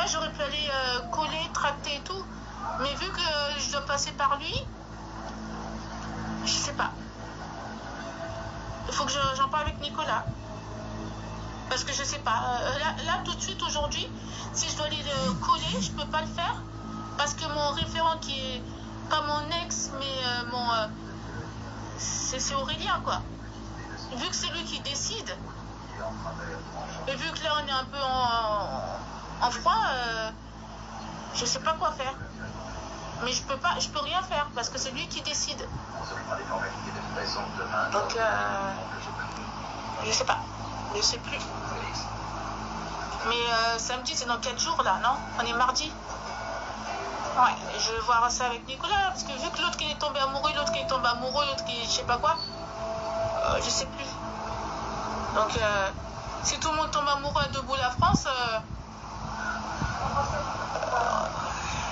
j'aurais pu aller coller, tracter et tout. Mais vu que je dois passer par lui, je sais pas. Il faut que j'en parle avec Nicolas. Parce que je sais pas. Là, tout de suite, aujourd'hui, si je dois aller le coller, je peux pas le faire. Parce que mon référent qui est pas mon ex, mais c'est Aurélien, quoi. Vu que c'est lui qui décide, et vu que là on est un peu en froid, je sais pas quoi faire. Mais je peux rien faire parce que c'est lui qui décide. Donc je sais pas, je sais plus. Mais samedi c'est dans 4 jours là, non? On est mardi. Ouais, je vais voir ça avec Nicolas parce que vu que l'autre qui est tombé amoureux, l'autre qui est tombé amoureux, l'autre qui je sais pas quoi, je sais plus. Donc si tout le monde tombe amoureux à Debout la France,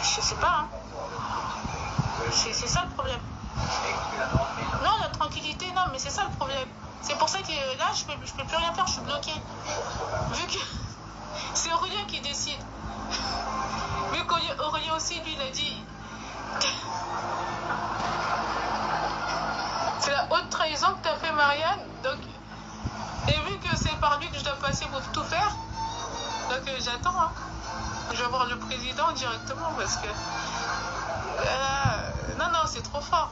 je sais pas. Hein. C'est ça le problème. Non, la tranquillité, non, mais c'est ça le problème. C'est pour ça que là, je peux plus rien faire, je suis bloquée. Vu que c'est Aurélien qui décide. Vu qu'Aurélien aussi, lui, il a dit... C'est la haute trahison que t'as fait, Marianne. Donc... Et vu que c'est par lui que je dois passer pour tout faire, donc j'attends. Hein. Je vais voir le président directement parce que... non, c'est trop fort.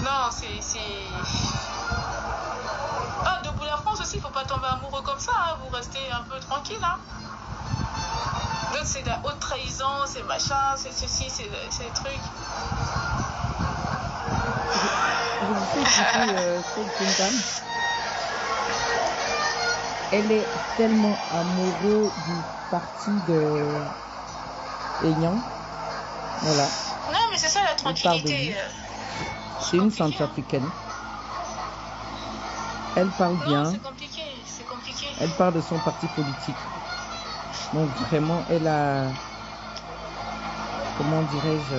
Non, c'est... Ah, Debout la France aussi, il faut pas tomber amoureux comme ça. Hein. Vous restez un peu tranquille. Hein. Donc c'est de la haute trahison, c'est machin, c'est ceci, c'est des trucs. Je vous sais cette femme, elle est tellement amoureuse du parti de Aignan. Voilà. Non, mais c'est ça la tranquillité. C'est une centrafricaine. Elle parle bien. Non, c'est compliqué. Elle parle de son parti politique. Donc vraiment, elle a... Comment dirais-je?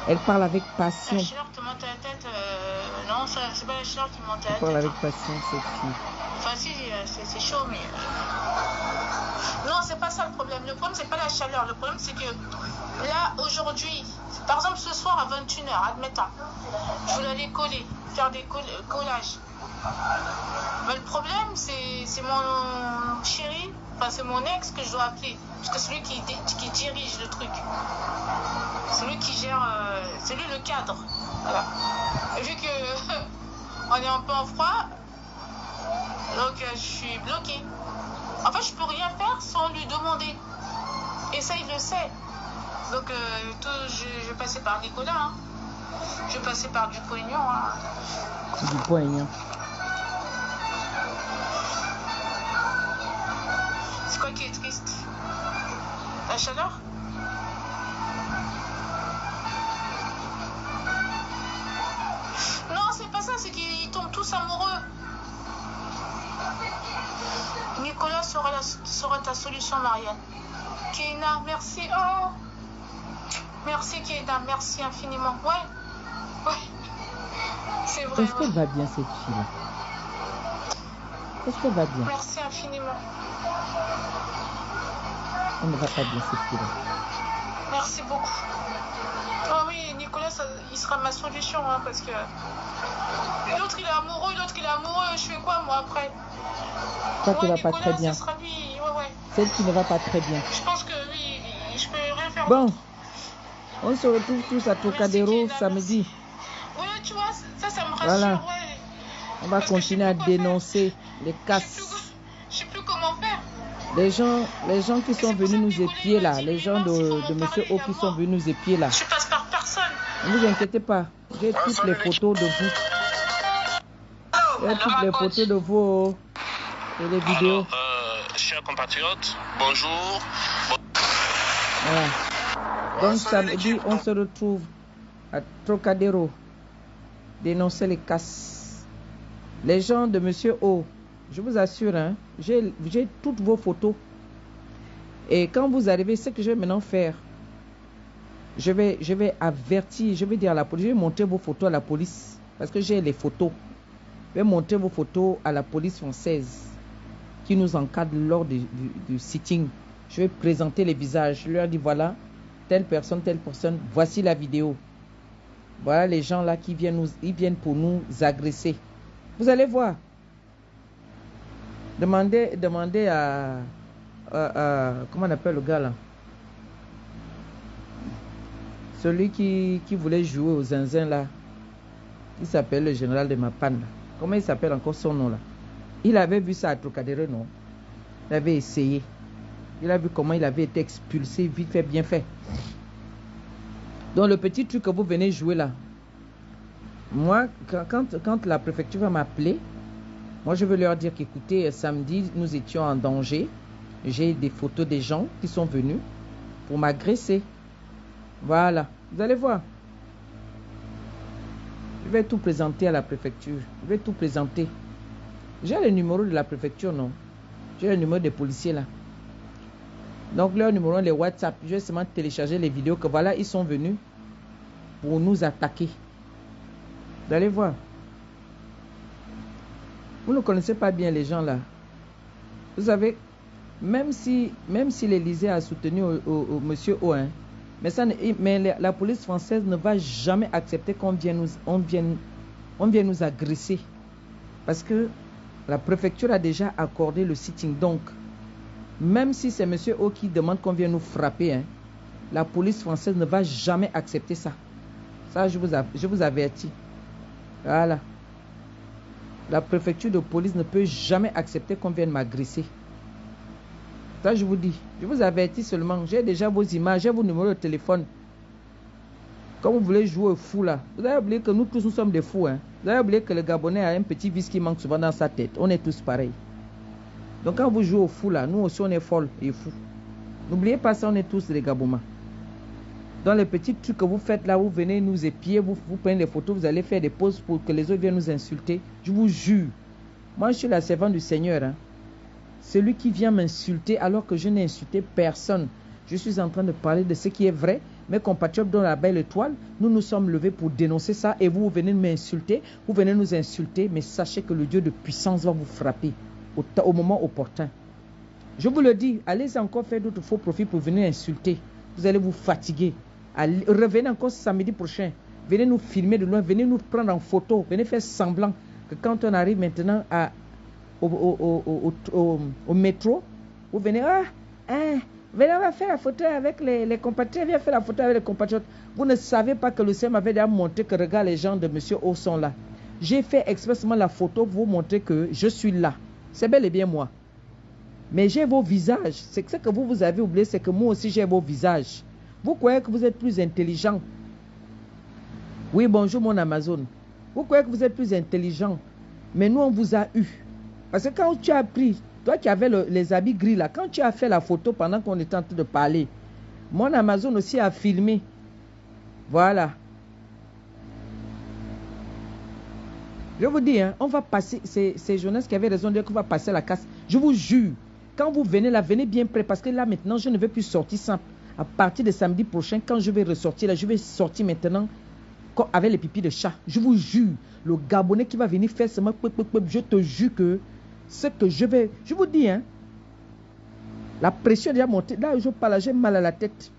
Elle parle avec passion. La chaleur te monte à la tête. Non, c'est pas la chaleur qui monte à la tête. Elle parle avec passion, cette fille. Enfin, si, c'est chaud, mais... Non, c'est pas ça le problème. Le problème, c'est pas la chaleur. Le problème, c'est que là, aujourd'hui, par exemple, ce soir à 21h, admettons, je voulais aller coller, faire des collages. Mais le problème, c'est mon chéri, enfin, c'est mon ex que je dois appeler. Parce que c'est lui qui dirige le truc. C'est lui qui gère, c'est lui le cadre. Voilà. Et vu que on est un peu en froid, donc je suis bloquée. En fait, je peux rien faire sans lui demander. Et ça, il le sait. Donc, je vais passer par Nicolas. Hein. Je vais passer par Dupont-Aignan. Hein. Dupont-Aignan. C'est quoi qui est triste? La chaleur? Non, c'est pas ça, c'est qu'ils tombent tous amoureux. Nicolas sera ta solution, Marianne. Keina, merci. Oh, merci Keina, merci infiniment. Ouais. C'est vrai. Est-ce qu'elle va bien, cette fille-là? Est-ce qu'elle va bien? Merci infiniment. Elle ne va pas bien, cette fille-là. Merci beaucoup. Oh oui, Nicolas, il sera ma solution, hein, parce que l'autre il est amoureux, je fais quoi moi après? Toi qui ne va pas très bien. Ce sera lui, ouais. Celle qui ne va pas très bien. Je pense que oui, je peux rien faire. Bon, on se retrouve tous à Trocadéro samedi. Oui, tu vois, ça me rassure, voilà. Ouais. On va continuer à dénoncer les casses. Je sais plus comment faire. Les gens qui sont venus nous épier là, les gens de Monsieur O qui sont venus nous épier là. Je passe par personne. Ne vous inquiétez pas, j'ai toutes les photos de vous. J'ai toutes les photos de vous et les vidéos. Alors, chers compatriotes, bonjour. Voilà. Donc samedi, on se retrouve à Trocadéro. Dénoncer les casses. Les gens de Monsieur O, je vous assure, hein, j'ai toutes vos photos. Et quand vous arrivez, ce que je vais maintenant faire, je vais avertir, je vais dire à la police, je vais montrer vos photos à la police. Parce que j'ai les photos. Je vais montrer vos photos à la police française. qui nous encadrent lors du sitting. Je vais présenter les visages. Je leur dis, voilà, telle personne, voici la vidéo. Voilà les gens là qui viennent, ils viennent pour nous agresser. Vous allez voir. Demandez à comment on appelle le gars là? Celui qui voulait jouer aux zinzin là. Il s'appelle le général de Mapan là. Comment il s'appelle encore son nom là? Il avait vu ça à Trocadéro, non? Il avait essayé. Il a vu comment il avait été expulsé, vite fait, bien fait. Donc le petit truc que vous venez jouer là, moi, quand la préfecture va m'appeler, moi je veux leur dire qu'écoutez, samedi, nous étions en danger. J'ai des photos des gens qui sont venus pour m'agresser. Voilà, vous allez voir. Je vais tout présenter à la préfecture. Je vais tout présenter. J'ai le numéro de la préfecture, non? J'ai le numéro des policiers là. Donc leur numéro, les WhatsApp, je vais seulement télécharger les vidéos que voilà, ils sont venus pour nous attaquer. Vous allez voir. Vous ne connaissez pas bien les gens là. Vous savez, même si l'Élysée a soutenu monsieur O, hein, mais la police française ne va jamais accepter qu'on vienne nous agresser. Parce que la préfecture a déjà accordé le sitting. Donc, même si c'est monsieur O qui demande qu'on vienne nous frapper, hein, la police française ne va jamais accepter ça. Ça, je vous avertis. Voilà. La préfecture de police ne peut jamais accepter qu'on vienne m'agresser. Ça, je vous dis. Je vous avertis seulement. J'ai déjà vos images, j'ai vos numéros de téléphone. Quand vous voulez jouer au fou là, vous avez oublié que nous tous nous sommes des fous. Hein? Vous avez oublié que le Gabonais a un petit vice qui manque souvent dans sa tête. On est tous pareils. Donc quand vous jouez au fou là, nous aussi on est folles et fous. N'oubliez pas ça, on est tous des Gabonais. Dans les petits trucs que vous faites là, vous venez nous épier, vous prenez des photos, vous allez faire des pauses pour que les autres viennent nous insulter. Je vous jure. Moi je suis la servante du Seigneur. Hein? Celui qui vient m'insulter alors que je n'ai insulté personne. Je suis en train de parler de ce qui est vrai. Mes compatriotes dans la belle étoile, nous nous sommes levés pour dénoncer ça et vous venez m'insulter, vous venez nous insulter, mais sachez que le Dieu de puissance va vous frapper au moment opportun. Je vous le dis, allez encore faire d'autres faux profits pour venir insulter. Vous allez vous fatiguer. Revenez encore samedi prochain. Venez nous filmer de loin, venez nous prendre en photo, venez faire semblant que quand on arrive maintenant au métro, vous venez, venez, on va faire la photo avec les compatriotes, viens faire la photo avec les compatriotes. Vous ne savez pas que le Seigneur m'avait déjà montré que regarde les gens de monsieur O sont là. J'ai fait expressément la photo pour vous montrer que je suis là. C'est bel et bien moi. Mais j'ai vos visages. C'est ce que vous avez oublié, c'est que moi aussi j'ai vos visages. Vous croyez que vous êtes plus intelligent? Oui, bonjour mon Amazon. Vous croyez que vous êtes plus intelligent? Mais nous, on vous a eu. Parce que quand tu as pris, toi qui avais les habits gris là, quand tu as fait la photo pendant qu'on était en train de parler, mon Amazon aussi a filmé. Voilà. Je vous dis, hein, on va passer, ces jeunesses qui avaient raison de dire qu'on va passer la casse. Je vous jure, quand vous venez là, venez bien prêt. Parce que là maintenant, je ne vais plus sortir simple. À partir de samedi prochain, quand je vais ressortir là, je vais sortir maintenant avec les pipis de chat. Je vous jure, le Gabonais qui va venir faire seulement, je te jure que ce que je vais... Je vous dis, hein, la pression est déjà montée. Là, je parle, j'ai mal à la tête.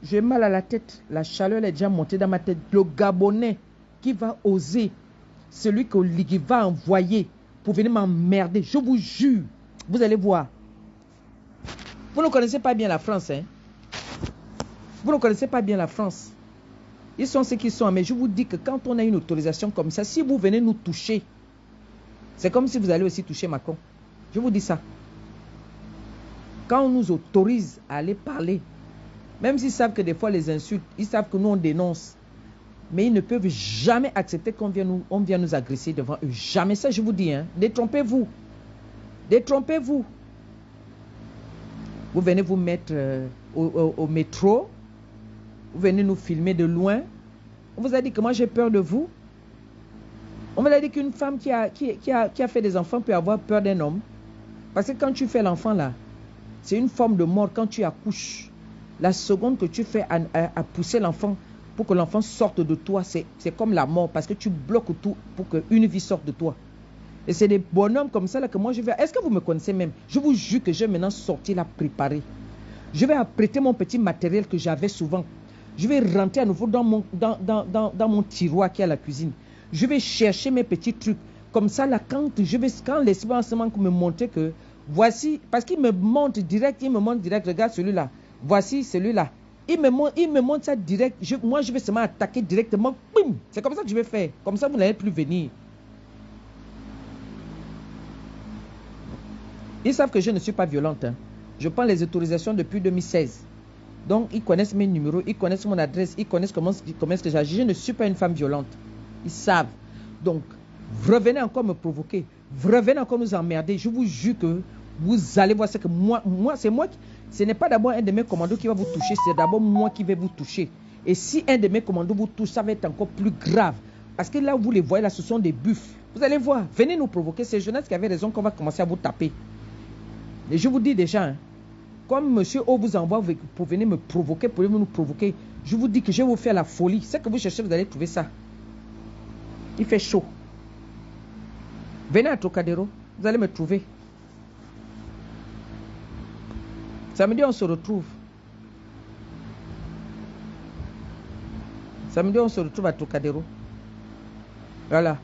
J'ai mal à la tête. La chaleur est déjà montée dans ma tête. Le Gabonais qui va oser, celui que Ligui va envoyer pour venir m'emmerder. Je vous jure, vous allez voir. Vous ne connaissez pas bien la France, hein. Vous ne connaissez pas bien la France. Ils sont ce qu'ils sont. Mais je vous dis que quand on a une autorisation comme ça, si vous venez nous toucher, c'est comme si vous allez aussi toucher Macron. Je vous dis ça. Quand on nous autorise à aller parler, même s'ils savent que des fois les insultes, ils savent que nous on dénonce. Mais ils ne peuvent jamais accepter qu'on vienne nous agresser devant eux. Jamais ça, je vous dis. Hein. Détrompez-vous. Détrompez-vous. Vous venez vous mettre au métro. Vous venez nous filmer de loin. On vous a dit que moi j'ai peur de vous. On vous a dit qu'une femme qui a fait des enfants peut avoir peur d'un homme. Parce que quand tu fais l'enfant là, c'est une forme de mort quand tu accouches. La seconde que tu fais à pousser l'enfant pour que l'enfant sorte de toi, c'est comme la mort. Parce que tu bloques tout pour qu'une vie sorte de toi. Et c'est des bonhommes comme ça là que moi je vais... Est-ce que vous me connaissez même? Je vous jure que je vais maintenant sortir là préparer. Je vais apprêter mon petit matériel que j'avais souvent. Je vais rentrer à nouveau dans mon tiroir qui est à la cuisine. Je vais chercher mes petits trucs. Comme ça là, quand l'esprit en ce moment me montrer que voici, parce qu'il me montre direct, regarde celui-là. Voici celui-là. Il me montre ça direct. Moi je vais seulement attaquer directement. C'est comme ça que je vais faire. Comme ça vous n'allez plus venir. Ils savent que je ne suis pas violente. Hein. Je prends les autorisations depuis 2016. Donc, ils connaissent mes numéros, ils connaissent mon adresse, ils connaissent comment est-ce que j'agis. Je ne suis pas une femme violente. Ils savent. Donc, revenez encore me provoquer. Revenez encore nous emmerder. Je vous jure que vous allez voir ce que ce n'est pas d'abord un de mes commandos qui va vous toucher, c'est d'abord moi qui vais vous toucher. Et si un de mes commandos vous touche, ça va être encore plus grave. Parce que là où vous les voyez, là, ce sont des buffles. Vous allez voir, venez nous provoquer. C'est Jonas qui avait raison qu'on va commencer à vous taper. Et je vous dis déjà, hein, comme monsieur O vous envoie pour venir me provoquer, pour venir nous provoquer, je vous dis que je vais vous faire la folie. Ce que vous cherchez, vous allez trouver ça. Il fait chaud. Venez à Trocadéro, vous allez me trouver. Samedi, on se retrouve. Samedi, on se retrouve à Trocadéro. Voilà.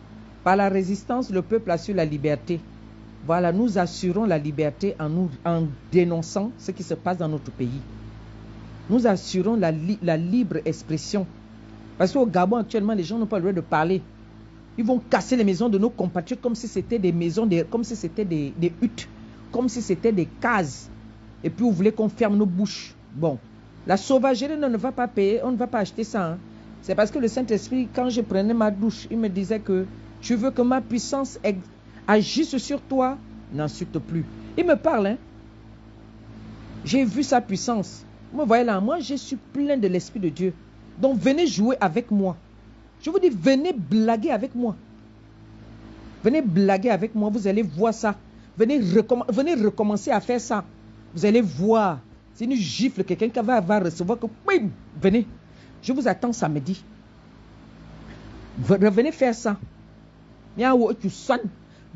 Par la résistance, le peuple assure la liberté. Voilà, nous assurons la liberté en dénonçant ce qui se passe dans notre pays. Nous assurons la libre expression. Parce qu'au Gabon, actuellement, les gens n'ont pas le droit de parler. Ils vont casser les maisons de nos compatriotes comme si c'était des maisons, comme si c'était des huttes, comme si c'était des cases. Et puis, vous voulez qu'on ferme nos bouches. Bon, la sauvagerie, on ne va pas payer, on ne va pas acheter ça. Hein. C'est parce que le Saint-Esprit, quand je prenais ma douche, il me disait que tu veux que ma puissance agisse sur toi, n'insulte plus. Il me parle, hein. J'ai vu sa puissance. Vous me voyez là, moi je suis plein de l'Esprit de Dieu. Donc venez jouer avec moi. Je vous dis, venez blaguer avec moi. Venez blaguer avec moi, vous allez voir ça. Venez recommencer à faire ça. Vous allez voir. C'est une gifle, quelqu'un qui va recevoir que... Bim, venez. Je vous attends samedi. Venez faire ça. Tu sonnes.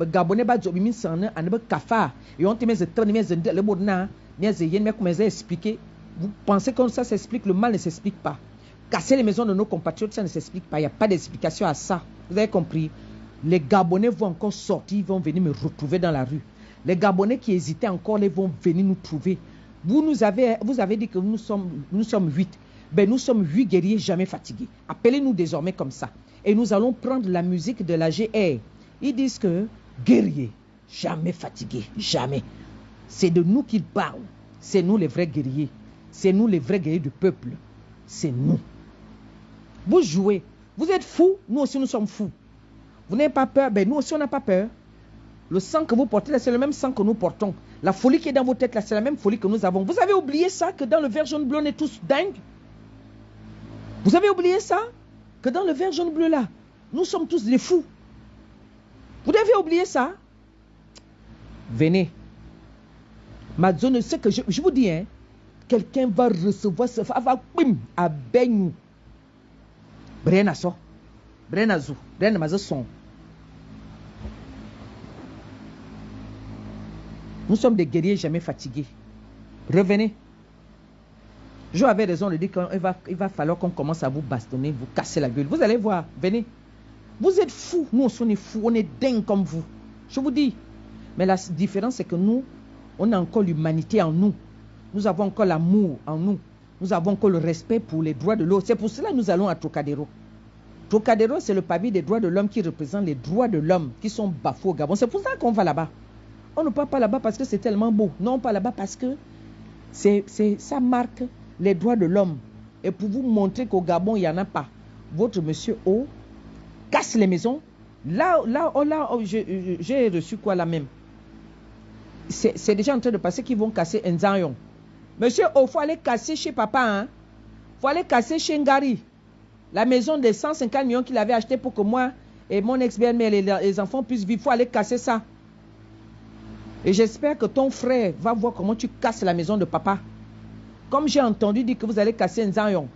Gabonais ba job min sanne ane ba kafa et on te met le mot na mais expliquer. Vous pensez que ça s'explique, le mal ne s'explique pas. Casser les maisons de nos compatriotes, ça ne s'explique pas. Il n'y a pas d'explication à ça. Vous avez compris? Les Gabonais vont encore sortir, ils vont venir me retrouver dans la rue. Les Gabonais qui hésitaient encore, ils vont venir nous trouver. Vous avez dit que nous sommes 8. Ben, nous sommes 8 guerriers jamais fatigués. Appelez-nous désormais comme ça. Et nous allons prendre la musique de la GR. Ils disent que guerriers, jamais fatigués, jamais. C'est de nous qu'ils parlent. C'est nous les vrais guerriers. C'est nous les vrais guerriers du peuple. C'est nous. Vous jouez. Vous êtes fous, nous aussi nous sommes fous. Vous n'avez pas peur, ben nous aussi on n'a pas peur. Le sang que vous portez là, c'est le même sang que nous portons. La folie qui est dans vos têtes là, c'est la même folie que nous avons. Vous avez oublié ça, que dans le vert jaune bleu, on est tous dingues? Vous avez oublié ça? Que dans le vert jaune bleu là, nous sommes tous des fous. Vous devez oublier ça. Venez. Ma zone, c'est que je vous dis, hein, quelqu'un va recevoir ce va à baigne. Brena so. Brena zou. Brena mazo son. Nous sommes des guerriers jamais fatigués. Revenez. Je avais raison de dire qu'il va falloir qu'on commence à vous bastonner, vous casser la gueule. Vous allez voir. Venez. Vous êtes fous, nous aussi on est fous, on est dingues comme vous. Je vous dis. Mais la différence c'est que nous, on a encore l'humanité en nous. Nous avons encore l'amour en nous. Nous avons encore le respect pour les droits de l'autre. C'est pour cela que nous allons à Trocadéro. Trocadéro, c'est le pavillon des droits de l'homme qui représente les droits de l'homme qui sont bafoués au Gabon. C'est pour ça qu'on va là-bas. On ne part pas là-bas parce que c'est tellement beau. Non, on part là-bas parce que ça marque les droits de l'homme. Et pour vous montrer qu'au Gabon, il n'y en a pas. Votre monsieur O casse les maisons. Là, j'ai reçu quoi là même? C'est déjà en train de passer qu'ils vont casser Nzanyon. Monsieur O, il faut aller casser chez papa. Hein? Il faut aller casser chez Ngari. La maison de 150 millions qu'il avait acheté pour que moi et mon ex-belle-mère et les enfants puissent vivre. Il faut aller casser ça. Et j'espère que ton frère va voir comment tu casses la maison de papa. Comme j'ai entendu dire que vous allez casser Nzanyon.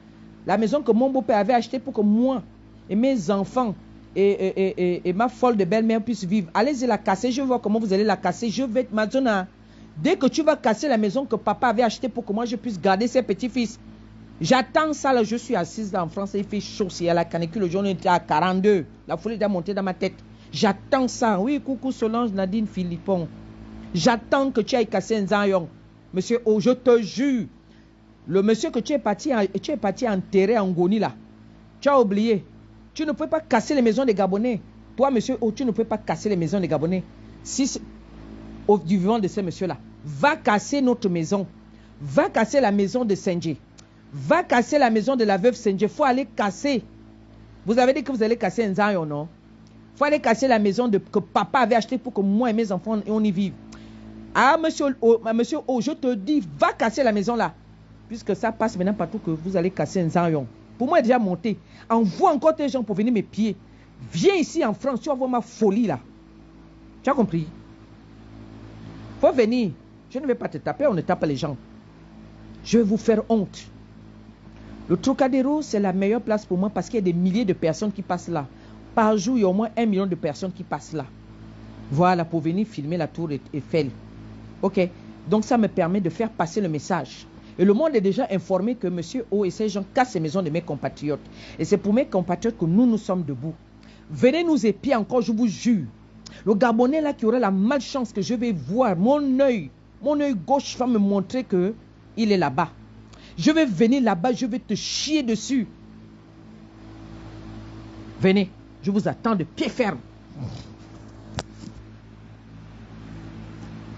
La maison que mon beau-père avait achetée pour que moi et mes enfants et ma folle de belle-mère puisse vivre. Allez-y la casser, je vais voir comment vous allez la casser. Je vais, Mazona, dès que tu vas casser la maison que papa avait achetée pour que moi je puisse garder ses petits-fils. J'attends ça, là, je suis assise là en France, il fait chaud, c'est à la canicule, le jour était à 42. La folie est montée dans ma tête. J'attends ça. Oui, coucou Solange Nadine Philippon. J'attends que tu ailles casser un zayon. Monsieur O, je te jure. Le monsieur que tu es parti enterrer en Ngoni là, tu as oublié. Tu ne peux pas casser les maisons des Gabonais. Toi, monsieur O, tu ne peux pas casser les maisons des Gabonais. Si du vivant de ces messieurs-là, va casser notre maison. Va casser la maison de Senje. Va casser la maison de la veuve Senje. Il faut aller casser. Vous avez dit que vous allez casser un zayon, non? Il faut aller casser la maison que papa avait achetée pour que moi et mes enfants on y vive. Ah, monsieur O, je te dis, va casser la maison là. Puisque ça passe maintenant partout que vous allez casser un zayon. Pour moi, déjà monté. Envoie encore tes gens pour venir me piller. Viens ici en France, tu vas voir ma folie là. Tu as compris? Faut venir. Je ne vais pas te taper, on ne tape pas les gens. Je vais vous faire honte. Le Trocadéro, c'est la meilleure place pour moi parce qu'il y a des milliers de personnes qui passent là. Par jour, il y a au moins 1 million de personnes qui passent là. Voilà, pour venir filmer la tour Eiffel. Ok, donc ça me permet de faire passer le message. Et le monde est déjà informé que M. O et ces gens cassent les maisons de mes compatriotes. Et c'est pour mes compatriotes que nous sommes debout. Venez nous épier encore, je vous jure. Le Gabonais là qui aura la malchance que je vais voir, mon œil gauche va me montrer que il est là-bas. Je vais venir là-bas, je vais te chier dessus. Venez, je vous attends de pied ferme.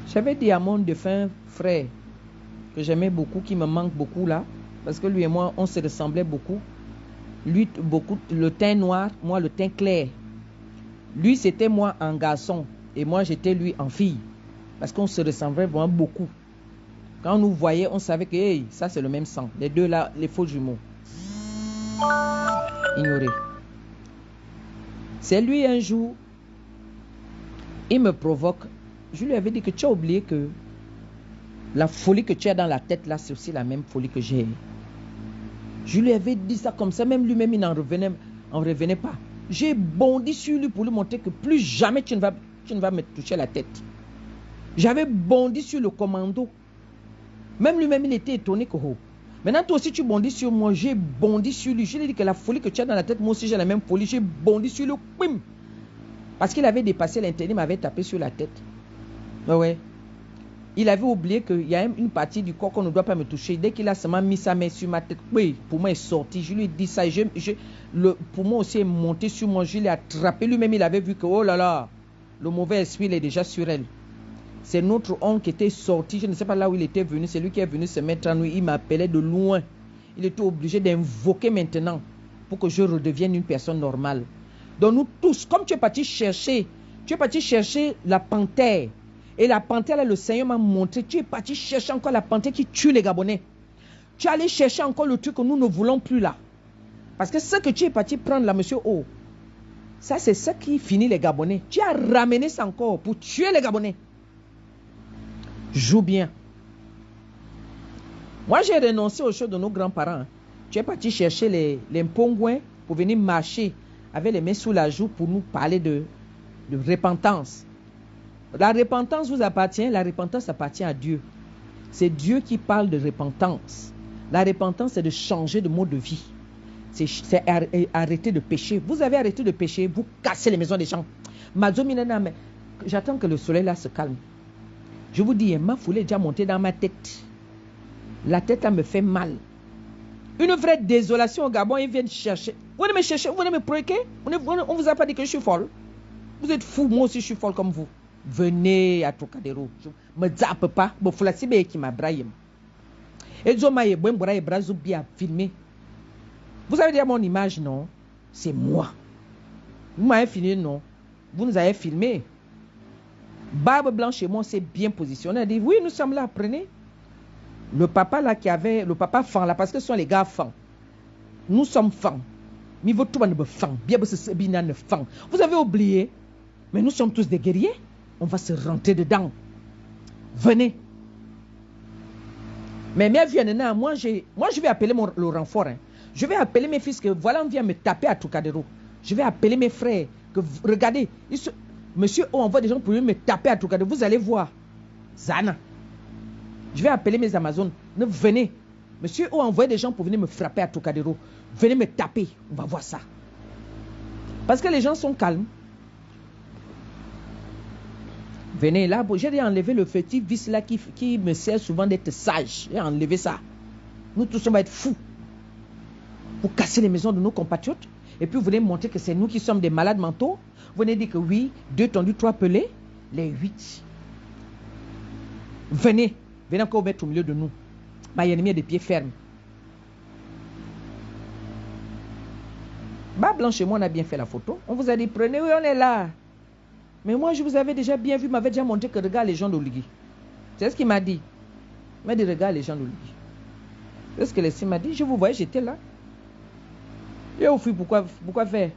J'avais dit à mon défunt frère que j'aimais beaucoup, qui me manque beaucoup là, parce que lui et moi, on se ressemblait beaucoup. Lui, beaucoup, le teint noir, moi, le teint clair. Lui, c'était moi en garçon, et moi, j'étais lui en fille, parce qu'on se ressemblait vraiment beaucoup. Quand on nous voyait, on savait que hey, ça, c'est le même sang. Les deux là, les faux jumeaux. Ignoré. C'est lui, un jour, il me provoque. Je lui avais dit que tu as oublié que la folie que tu as dans la tête là, c'est aussi la même folie que j'ai. Je lui avais dit ça comme ça, même lui-même, il n'en revenait pas. J'ai bondi sur lui pour lui montrer que plus jamais tu ne vas me toucher la tête. J'avais bondi sur le commando. Même lui-même, il était étonné que oh. Maintenant, toi aussi, tu bondis sur moi. J'ai bondi sur lui. Je lui ai dit que la folie que tu as dans la tête, moi aussi, j'ai la même folie. J'ai bondi sur lui. Bim. Parce qu'il avait dépassé l'interdit, il m'avait tapé sur la tête. Ouais. Il avait oublié qu'il y a une partie du corps qu'on ne doit pas me toucher. Dès qu'il a seulement mis sa main sur ma tête, oui, pour moi, il est sorti. Je lui ai dit ça. Pour moi aussi, il est monté sur moi. Je l'ai attrapé. Lui-même, il avait vu que, oh là là, le mauvais esprit, il est déjà sur elle. C'est notre oncle qui était sorti. Je ne sais pas là où il était venu. C'est lui qui est venu se mettre en nous. Il m'appelait de loin. Il était obligé d'invoquer maintenant pour que je redevienne une personne normale. Donc nous tous, comme tu es parti chercher la panthère. Et la panthère, là, le Seigneur m'a montré, tu es parti chercher encore la panthère qui tue les Gabonais. Tu es allé chercher encore le truc que nous ne voulons plus là. Parce que ce que tu es parti prendre là, monsieur O, ça c'est ce qui finit les Gabonais. Tu as ramené ça encore pour tuer les Gabonais. Joue bien. Moi j'ai renoncé aux choses de nos grands-parents. Tu es parti chercher les Mpongouins pour venir marcher avec les mains sous la joue pour nous parler de repentance. La repentance vous appartient, la repentance appartient à Dieu. C'est Dieu qui parle de repentance. La repentance, c'est de changer de mode de vie. C'est arrêter de pécher. Vous avez arrêté de pécher, vous cassez les maisons des gens. J'attends que le soleil là se calme. Je vous dis, ma foule est déjà montée dans ma tête. La tête là me fait mal. Une vraie désolation au Gabon, ils viennent chercher. Vous venez me chercher, vous venez me provoquer. On ne vous a pas dit que je suis folle. Vous êtes fous, moi aussi je suis folle comme vous. Venez à Trocadéro. Je me zappe pas. Bon, faut la cible qui m'a braillé. Et Zoma et Bouembora et Brazoubi a filmé. Vous avez dit à mon image, non? C'est moi. Vous m'avez filmé, non? Vous nous avez filmé. Barbe Blanche et moi, c'est bien positionné. On a dit, oui, nous sommes là, prenez. Le papa là qui avait, le papa fan là, parce que ce sont les gars fans. Nous sommes fans. Mais votre tout le monde est fan. Bien, c'est bien fan. Vous avez oublié, mais nous sommes tous des guerriers. On va se rentrer dedans. Venez. Mais moi, je vais appeler le renfort. Hein. Je vais appeler mes fils que voilà, on vient me taper à Trocadéro. Je vais appeler mes frères. Regardez, Monsieur O envoie des gens pour me taper à Trocadéro. Vous allez voir. Zana. Je vais appeler mes Amazones. Venez. Monsieur O envoie des gens pour venir me frapper à Trocadéro. Venez me taper. On va voir ça. Parce que les gens sont calmes. Venez là. J'ai enlevé le petit vice là qui me sert souvent d'être sage. J'ai enlevé ça. Nous tous on va être fous. Pour casser les maisons de nos compatriotes. Et puis vous venez montrer que c'est nous qui sommes des malades mentaux. Vous venez dire que oui, 2 tondus, 3 pelés. Les 8. Venez. Venez encore mettre au milieu de nous. Ma ennemi a des pieds fermes. Bas Blanche et moi, on a bien fait la photo. On vous a dit, prenez, oui, on est là. Mais moi, je vous avais déjà bien vu, m'avait déjà montré que regarde les gens d'Oligui. C'est ce qu'il m'a dit. Il m'a dit, regarde les gens d'Oligui. C'est ce que Leslie m'a dit. Je vous voyais, j'étais là. Et au fil, pourquoi faire?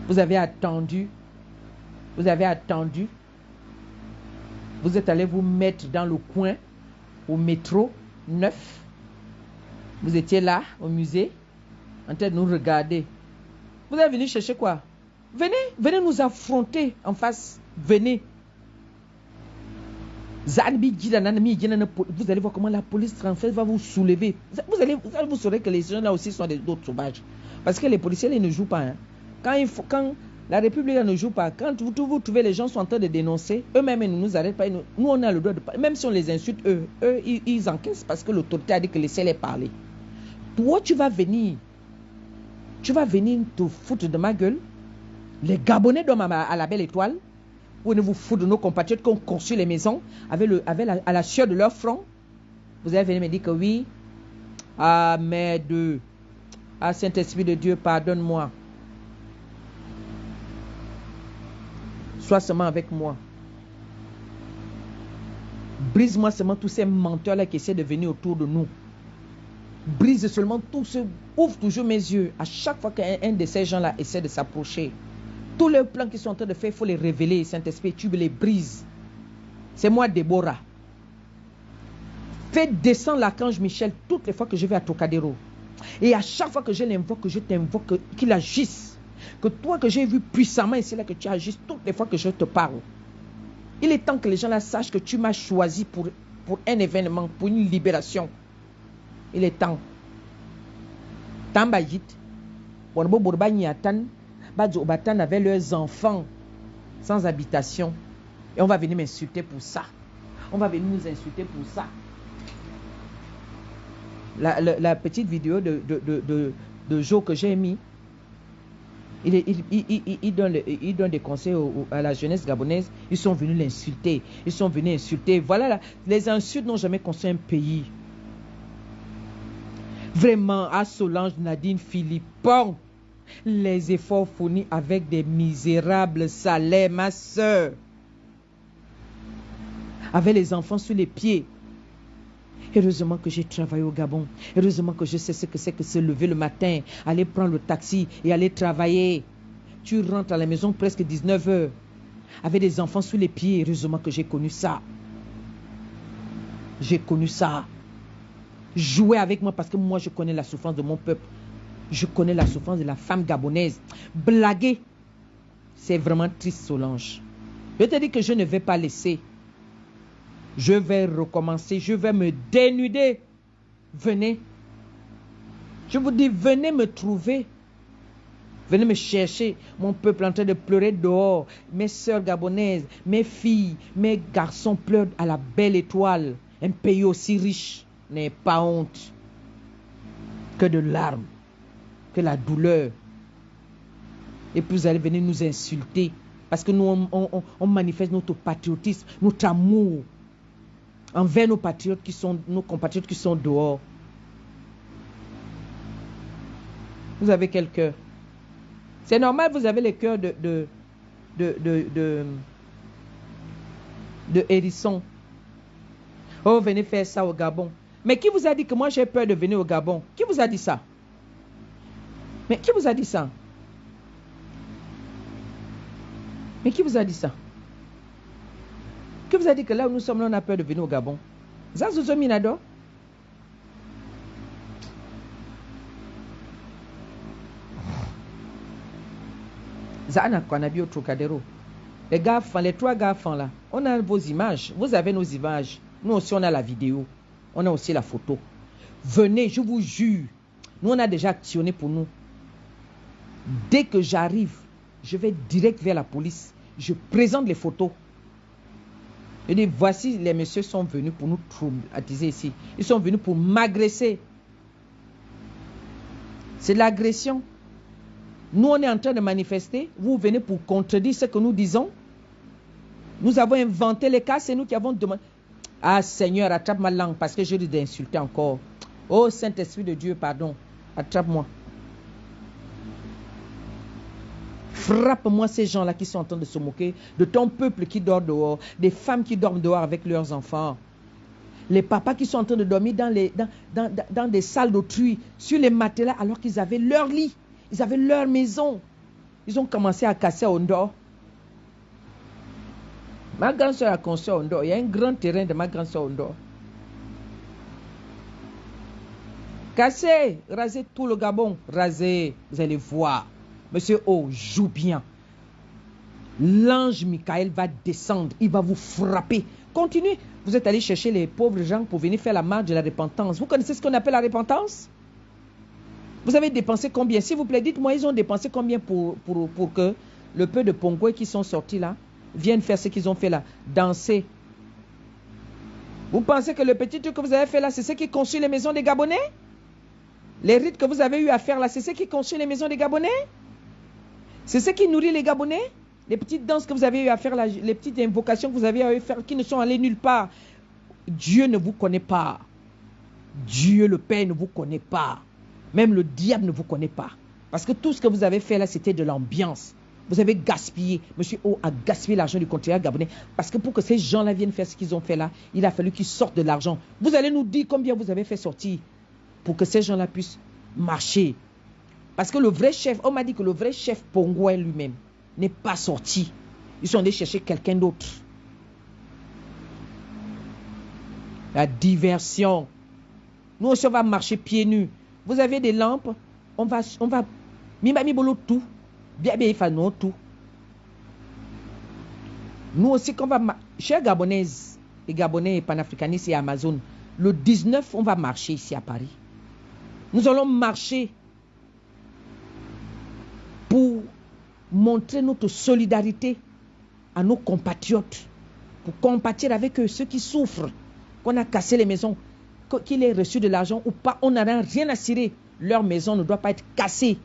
Vous avez attendu. Vous avez attendu. Vous êtes allé vous mettre dans le coin, au métro 9. Vous étiez là, au musée, en train de nous regarder. Vous êtes venu chercher quoi? Venez nous affronter en face. Venez. Vous allez voir comment la police française va vous soulever. Vous saurez que les gens là aussi sont d'autres sauvages. Parce que les policiers ils ne jouent pas. Hein. Quand la République ne joue pas, quand vous trouvez les gens sont en train de dénoncer, eux-mêmes ils ne nous arrêtent pas. Nous on a le droit de parler. Même si on les insulte, eux ils encaissent parce que l'autorité a dit que laissez-les parler. Toi tu vas venir te foutre de ma gueule. Les Gabonais dorment à la belle étoile. Vous ne vous foutez de nos compatriotes qui ont construit les maisons à la sueur de leur front. Vous allez venir me dire que oui. Ah, Mère de. Ah, Saint-Esprit de Dieu, pardonne-moi. Sois seulement avec moi. Brise-moi seulement tous ces menteurs-là qui essaient de venir autour de nous. Brise seulement tous ceux. Ouvre toujours mes yeux. À chaque fois qu'un de ces gens-là essaie de s'approcher. Tous les plans qu'ils sont en train de faire, il faut les révéler. Saint-Esprit, tu les brises. C'est moi, Déborah. Fais descendre l'archange Michel toutes les fois que je vais à Trocadéro. Et à chaque fois que je l'invoque, que je t'invoque, qu'il agisse. Que toi que j'ai vu puissamment ici, là, que tu agisses toutes les fois que je te parle. Il est temps que les gens là sachent que tu m'as choisi pour un événement, pour une libération. Il est temps. Tambayit. Bonbo Bourba Niatan. Badjobatan avait leurs enfants sans habitation. Et on va venir m'insulter pour ça. On va venir nous insulter pour ça. La petite vidéo de Joe que j'ai mis, il donne des conseils à la jeunesse gabonaise. Ils sont venus l'insulter. Ils sont venus insulter. Voilà, les insultes n'ont jamais construit un pays. Vraiment, à Solange, Nadine, Philippon, les efforts fournis avec des misérables salaires, ma soeur. Avec les enfants sous les pieds. Heureusement que j'ai travaillé au Gabon. Heureusement que je sais ce que c'est que se lever le matin, aller prendre le taxi et aller travailler. Tu rentres à la maison presque 19 h avec des enfants sous les pieds. Heureusement que j'ai connu ça. J'ai connu ça. Jouez avec moi parce que moi je connais la souffrance de mon peuple. Je connais la souffrance de la femme gabonaise. Blaguer, c'est vraiment triste, Solange. Je te dis que je ne vais pas laisser. Je vais recommencer. Je vais me dénuder. Venez. Je vous dis, venez me trouver. Venez me chercher. Mon peuple est en train de pleurer dehors. Mes soeurs gabonaises, mes filles, mes garçons pleurent à la belle étoile. Un pays aussi riche n'est pas honte que de larmes, que la douleur. Et puis vous allez venir nous insulter. Parce que nous, on manifeste notre patriotisme, notre amour envers nos patriotes nos compatriotes qui sont dehors. Vous avez quel cœur? C'est normal, vous avez le cœur de hérisson. Oh, venez faire ça au Gabon. Mais qui vous a dit que moi j'ai peur de venir au Gabon? Qui vous a dit ça? Mais qui vous a dit ça? Mais qui vous a dit ça? Qui vous a dit que là où nous sommes, là, on a peur de venir au Gabon? Zazuzo Minado? Zana Kwanabi au Trocadéro. Les garçons, les 3 garçons là, on a vos images. Vous avez nos images. Nous aussi, on a la vidéo. On a aussi la photo. Venez, je vous jure. Nous, on a déjà actionné pour nous. Dès que j'arrive, je vais direct vers la police. Je présente les photos. Je dis, voici, les messieurs sont venus pour nous traumatiser ici. Ils sont venus pour m'agresser. C'est de l'agression. Nous, on est en train de manifester. Vous venez pour contredire ce que nous disons. Nous avons inventé les cas. C'est nous qui avons demandé. Ah, Seigneur, attrape ma langue parce que je risque d'insulter encore. Oh, Saint-Esprit de Dieu, pardon. Attrape-moi. Frappe-moi ces gens-là qui sont en train de se moquer de ton peuple qui dort dehors, des femmes qui dorment dehors avec leurs enfants, les papas qui sont en train de dormir dans des salles d'autrui, sur les matelas alors qu'ils avaient leur lit, ils avaient leur maison. Ils ont commencé à casser à Ondor. Ma grande soeur a construit à Ondor. Il y a un grand terrain de ma grande soeur Ondor. Casser, raser tout le Gabon, raser, vous allez voir. Monsieur O joue bien. L'ange Michael va descendre. Il va vous frapper. Continuez. Vous êtes allé chercher les pauvres gens pour venir faire la marche de la repentance. Vous connaissez ce qu'on appelle la repentance? Vous avez dépensé combien? S'il vous plaît, dites-moi, ils ont dépensé combien pour que le peu de Pongouais qui sont sortis là viennent faire ce qu'ils ont fait là? Danser. Vous pensez que le petit truc que vous avez fait là, c'est ce qui construit les maisons des Gabonais? Les rites que vous avez eu à faire là, c'est ce qui construit les maisons des Gabonais? C'est ce qui nourrit les Gabonais? Les petites danses que vous avez eu à faire, les petites invocations que vous avez eu à faire qui ne sont allées nulle part. Dieu ne vous connaît pas. Dieu le Père ne vous connaît pas. Même le diable ne vous connaît pas. Parce que tout ce que vous avez fait là, c'était de l'ambiance. Vous avez gaspillé. Monsieur O a gaspillé l'argent du contribuable gabonais. Parce que pour que ces gens-là viennent faire ce qu'ils ont fait là, il a fallu qu'ils sortent de l'argent. Vous allez nous dire combien vous avez fait sortir pour que ces gens-là puissent marcher. Parce que le vrai chef, on m'a dit que le vrai chef Pongouais lui-même n'est pas sorti. Ils sont allés chercher quelqu'un d'autre. La diversion. Nous aussi, on va marcher pieds nus. Vous avez des lampes, on va, mimami bolo tout. Bien, bien, il faut non tout. Nous aussi, quand on va, chers Gabonaises, et Gabonais et panafricanistes et Amazon, le 19, on va marcher ici à Paris. Nous allons marcher pour montrer notre solidarité à nos compatriotes, pour compatir avec eux, ceux qui souffrent, qu'on a cassé les maisons, qu'il ait reçu de l'argent ou pas, on n'a rien à cirer. Leur maison ne doit pas être cassée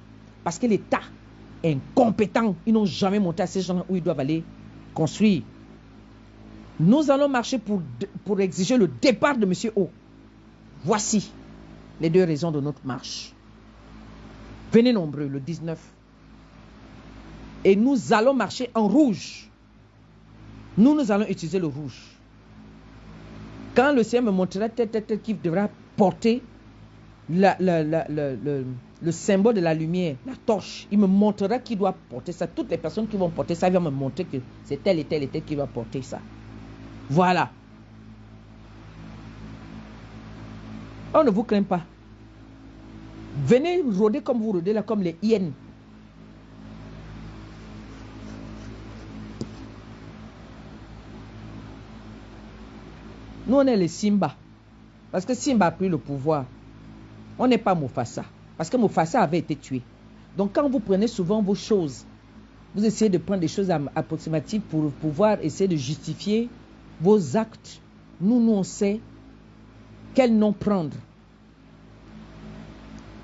parce que l'État est incompétent. Ils n'ont jamais monté à ces gens où ils doivent aller construire. Nous allons marcher pour exiger le départ de M. O. Voici les 2 raisons de notre marche. Venez nombreux le 19. Et nous allons marcher en rouge. Nous allons utiliser le rouge. Quand le Seigneur me montrera tel qui devra porter le symbole de la lumière, la torche, il me montrera qui doit porter ça. Toutes les personnes qui vont porter ça, ils vont me montrer que c'est tel et tel et tel qui doit porter ça. Voilà. On ne vous craint pas. Venez rôder comme vous rôdez là, comme les hyènes. Nous, on est les Simba. Parce que Simba a pris le pouvoir. On n'est pas Mufasa. Parce que Mufasa avait été tué. Donc, quand vous prenez souvent vos choses, vous essayez de prendre des choses approximatives pour pouvoir essayer de justifier vos actes. Nous, on sait quel nom prendre.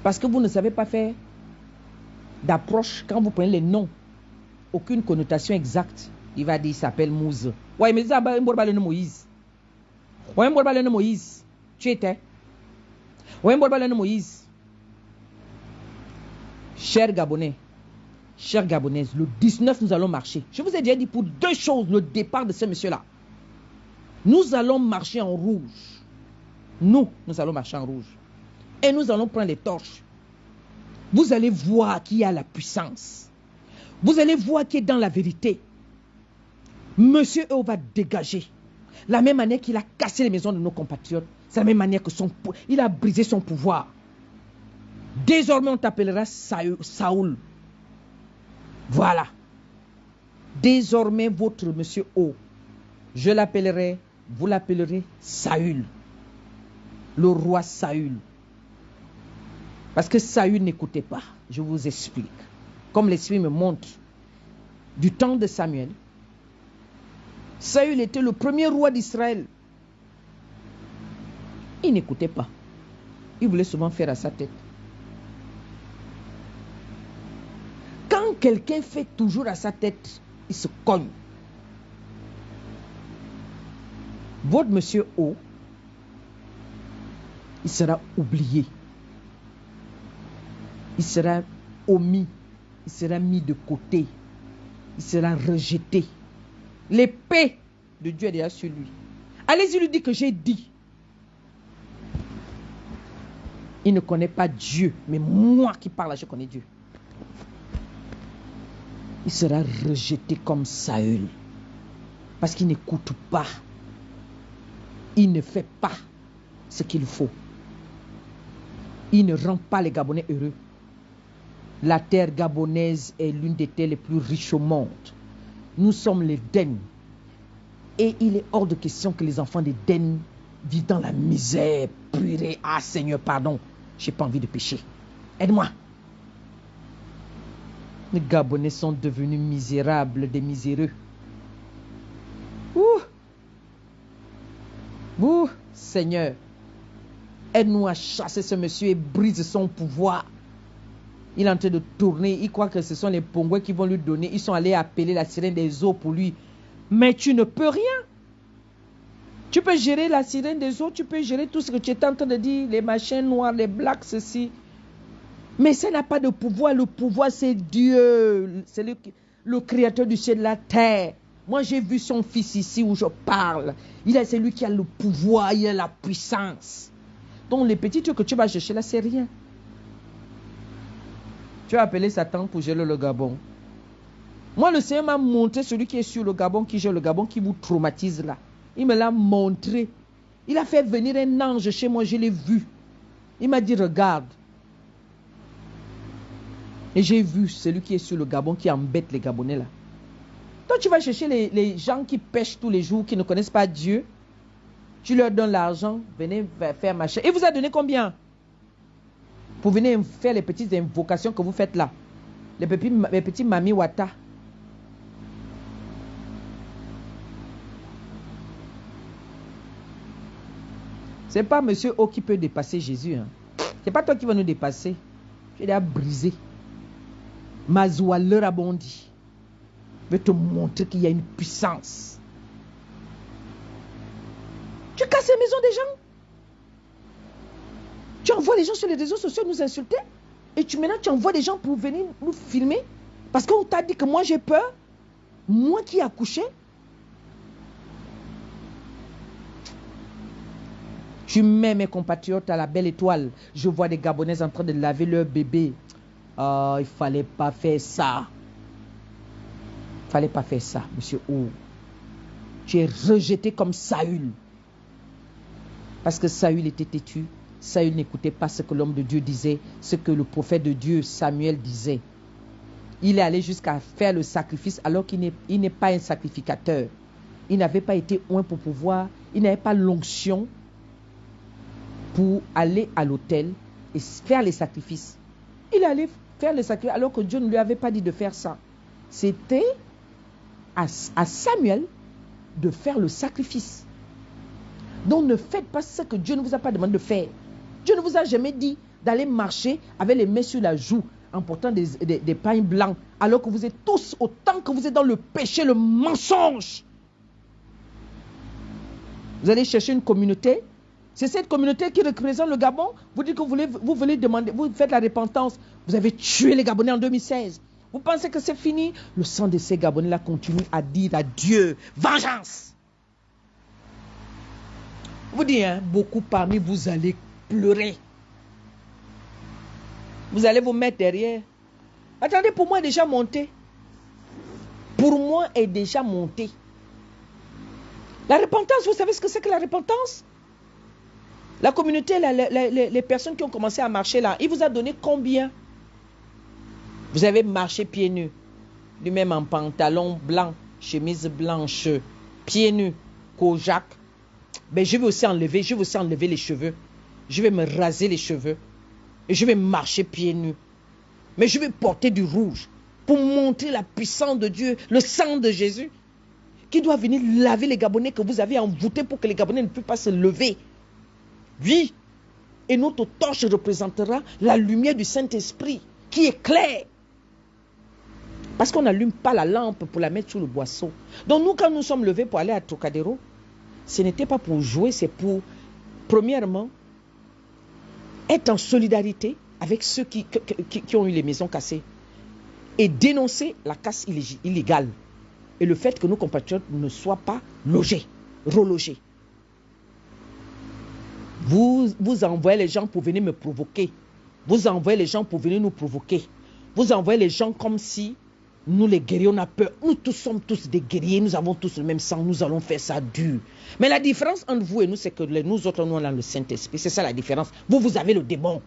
Parce que vous ne savez pas faire d'approche quand vous prenez les noms. Aucune connotation exacte. Il va dire, il s'appelle Mouz. Ouais, mais ça, il Moïse. Ouais, Moïse. Tu étais. Ouais, Moïse. Chers Gabonais, chères Gabonaises, le 19, nous allons marcher. Je vous ai déjà dit pour 2 choses, le départ de ce monsieur-là. Nous allons marcher en rouge. Nous allons marcher en rouge. Et nous allons prendre les torches. Vous allez voir qui a la puissance. Vous allez voir qui est dans la vérité. Monsieur E va dégager. La même manière qu'il a cassé les maisons de nos compatriotes, c'est la même manière que il a brisé son pouvoir. Désormais, on t'appellera Saoul. Voilà. Désormais, votre monsieur O, je l'appellerai, vous l'appellerez Saül. Le roi Saül. Parce que Saül n'écoutait pas. Je vous explique. Comme l'Esprit me montre, du temps de Samuel, Saül était le premier roi d'Israël. Il n'écoutait pas. Il voulait souvent faire à sa tête. Quand quelqu'un fait toujours à sa tête, il se cogne. Votre monsieur O, il sera oublié. Il sera omis. Il sera mis de côté. Il sera rejeté. L'épée de Dieu est déjà sur lui. Allez-y lui dire que j'ai dit. Il ne connaît pas Dieu, mais moi qui parle, je connais Dieu. Il sera rejeté comme Saül. Parce qu'il n'écoute pas. Il ne fait pas ce qu'il faut. Il ne rend pas les Gabonais heureux. La terre gabonaise est l'une des terres les plus riches au monde. Nous sommes les Den. Et il est hors de question que les enfants des Den vivent dans la misère, purée. Ah Seigneur, pardon, j'ai pas envie de pécher. Aide-moi. Les Gabonais sont devenus misérables, des miséreux. Ouh, Seigneur, aide-nous à chasser ce monsieur et brise son pouvoir. Il est en train de tourner. Il croit que ce sont les Pongouais qui vont lui donner. Ils sont allés appeler la sirène des eaux pour lui. Mais tu ne peux rien. Tu peux gérer la sirène des eaux. Tu peux gérer tout ce que tu étais en train de dire. Les machins noirs, les blacks, ceci. Mais ça n'a pas de pouvoir. Le pouvoir, c'est Dieu. C'est le créateur du ciel et de la terre. Moi, j'ai vu son fils ici où je parle. C'est lui qui a le pouvoir. Il a la puissance. Donc, les petits trucs que tu vas chercher là, c'est rien. Tu as appelé Satan pour gérer le Gabon. Moi, le Seigneur m'a montré celui qui est sur le Gabon, qui gère le Gabon, qui vous traumatise là. Il me l'a montré. Il a fait venir un ange chez moi, je l'ai vu. Il m'a dit, regarde. Et j'ai vu celui qui est sur le Gabon, qui embête les Gabonais là. Toi, tu vas chercher les gens qui pêchent tous les jours, qui ne connaissent pas Dieu. Tu leur donnes l'argent, venez faire machin. Il vous a donné combien? Pour venir faire les petites invocations que vous faites là. Les petits Mami Wata. C'est pas Monsieur O qui peut dépasser Jésus. Hein. C'est pas toi qui vas nous dépasser. Tu es déjà brisé. Mazoua leur a bondi. Je vais te montrer qu'il y a une puissance. Tu casses les maisons des gens. Tu envoies les gens sur les réseaux sociaux nous insulter. Et maintenant tu envoies des gens pour venir nous filmer. Parce qu'on t'a dit que moi j'ai peur. Moi qui ai accouché. Tu mets mes compatriotes à la belle étoile. Je vois des Gabonais en train de laver leur bébé. Oh, il ne fallait pas faire ça. Il ne fallait pas faire ça, monsieur O. Tu es rejeté comme Saül. Parce que Saül était têtu. Saül n'écoutait pas ce que l'homme de Dieu disait, ce que le prophète de Dieu, Samuel, disait. Il est allé jusqu'à faire le sacrifice alors qu'il n'est pas un sacrificateur. Il n'avait pas été oint pour pouvoir, il n'avait pas l'onction pour aller à l'autel et faire les sacrifices. Il allait faire les sacrifices alors que Dieu ne lui avait pas dit de faire ça. C'était à Samuel de faire le sacrifice. Donc ne faites pas ce que Dieu ne vous a pas demandé de faire. Dieu ne vous a jamais dit d'aller marcher avec les mains sur la joue en portant des pains blancs alors que vous êtes tous autant que vous êtes dans le péché, le mensonge. Vous allez chercher une communauté. C'est cette communauté qui représente le Gabon. Vous dites que vous voulez demander, vous faites la repentance. Vous avez tué les Gabonais en 2016. Vous pensez que c'est fini? Le sang de ces Gabonais-là continue à dire à Dieu, vengeance. Vous dites, hein, beaucoup parmi vous allez pleurer. Vous allez vous mettre derrière. Attendez, pour moi est déjà monté. Pour moi est déjà monté. La repentance, vous savez ce que c'est que la repentance? La communauté, les personnes qui ont commencé à marcher là, il vous a donné combien? Vous avez marché pieds nus. lui-même en pantalon blanc, chemise blanche, pieds nus, Kojak. Ben, je vais aussi enlever les cheveux. Je vais me raser les cheveux. Et je vais marcher pieds nus. Mais je vais porter du rouge pour montrer la puissance de Dieu, le sang de Jésus, qui doit venir laver les Gabonais que vous avez envoûtés pour que les Gabonais ne puissent pas se lever. Oui. Et notre torche représentera la lumière du Saint-Esprit qui éclaire. Parce qu'on n'allume pas la lampe pour la mettre sous le boisseau. Donc nous, quand nous sommes levés pour aller à Trocadéro, ce n'était pas pour jouer, c'est pour, premièrement, être en solidarité avec ceux qui ont eu les maisons cassées et dénoncer la casse illégale et le fait que nos compatriotes ne soient pas logés, relogés. Vous envoyez les gens pour venir me provoquer. Vous envoyez les gens pour venir nous provoquer. Vous envoyez les gens comme si nous les guerriers, on a peur. Nous tous sommes tous des guerriers, nous avons tous le même sang, nous allons faire ça dur. Mais la différence entre vous et nous, c'est que nous autres, nous, on a le Saint-Esprit. C'est ça la différence. Vous avez le démon.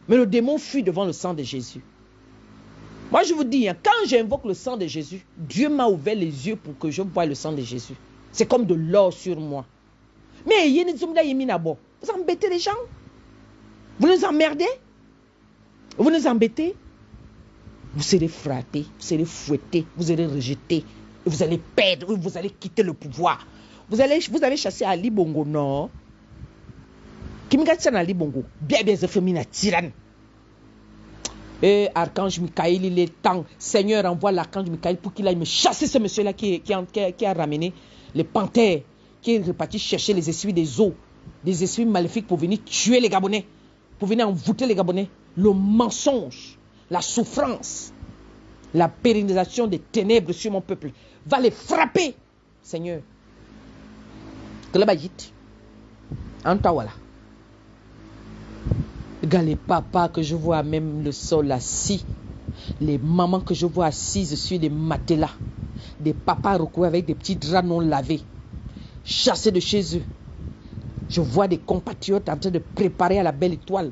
Mais le démon fuit devant le sang de Jésus. Moi, je vous dis, quand j'invoque le sang de Jésus, Dieu m'a ouvert les yeux pour que je voie le sang de Jésus. C'est comme de l'or sur moi. Mais vous embêtez les gens. Vous nous emmerdez. Vous nous embêtez. Vous serez frappés, vous serez fouettés, vous serez rejetés. Et vous allez perdre, vous allez quitter le pouvoir. Vous avez chassé Ali Bongo, non? Kimgatsan Ali Bongo. Bien, féminin, tyranne. Et Archange Michael, il est temps. Seigneur, envoie l'Archange Michael pour qu'il aille me chasser ce monsieur-là qui a ramené les panthères, qui est reparti chercher les esprits des eaux, des esprits maléfiques pour venir tuer les Gabonais, pour venir envoûter les Gabonais. Le mensonge, la souffrance, la pérennisation des ténèbres sur mon peuple va les frapper, Seigneur. Que le bagit, en voilà. Regarde les papas que je vois même le sol assis, les mamans que je vois assises sur des matelas, des papas recouverts avec des petits draps non lavés, chassés de chez eux. Je vois des compatriotes en train de préparer à la belle étoile,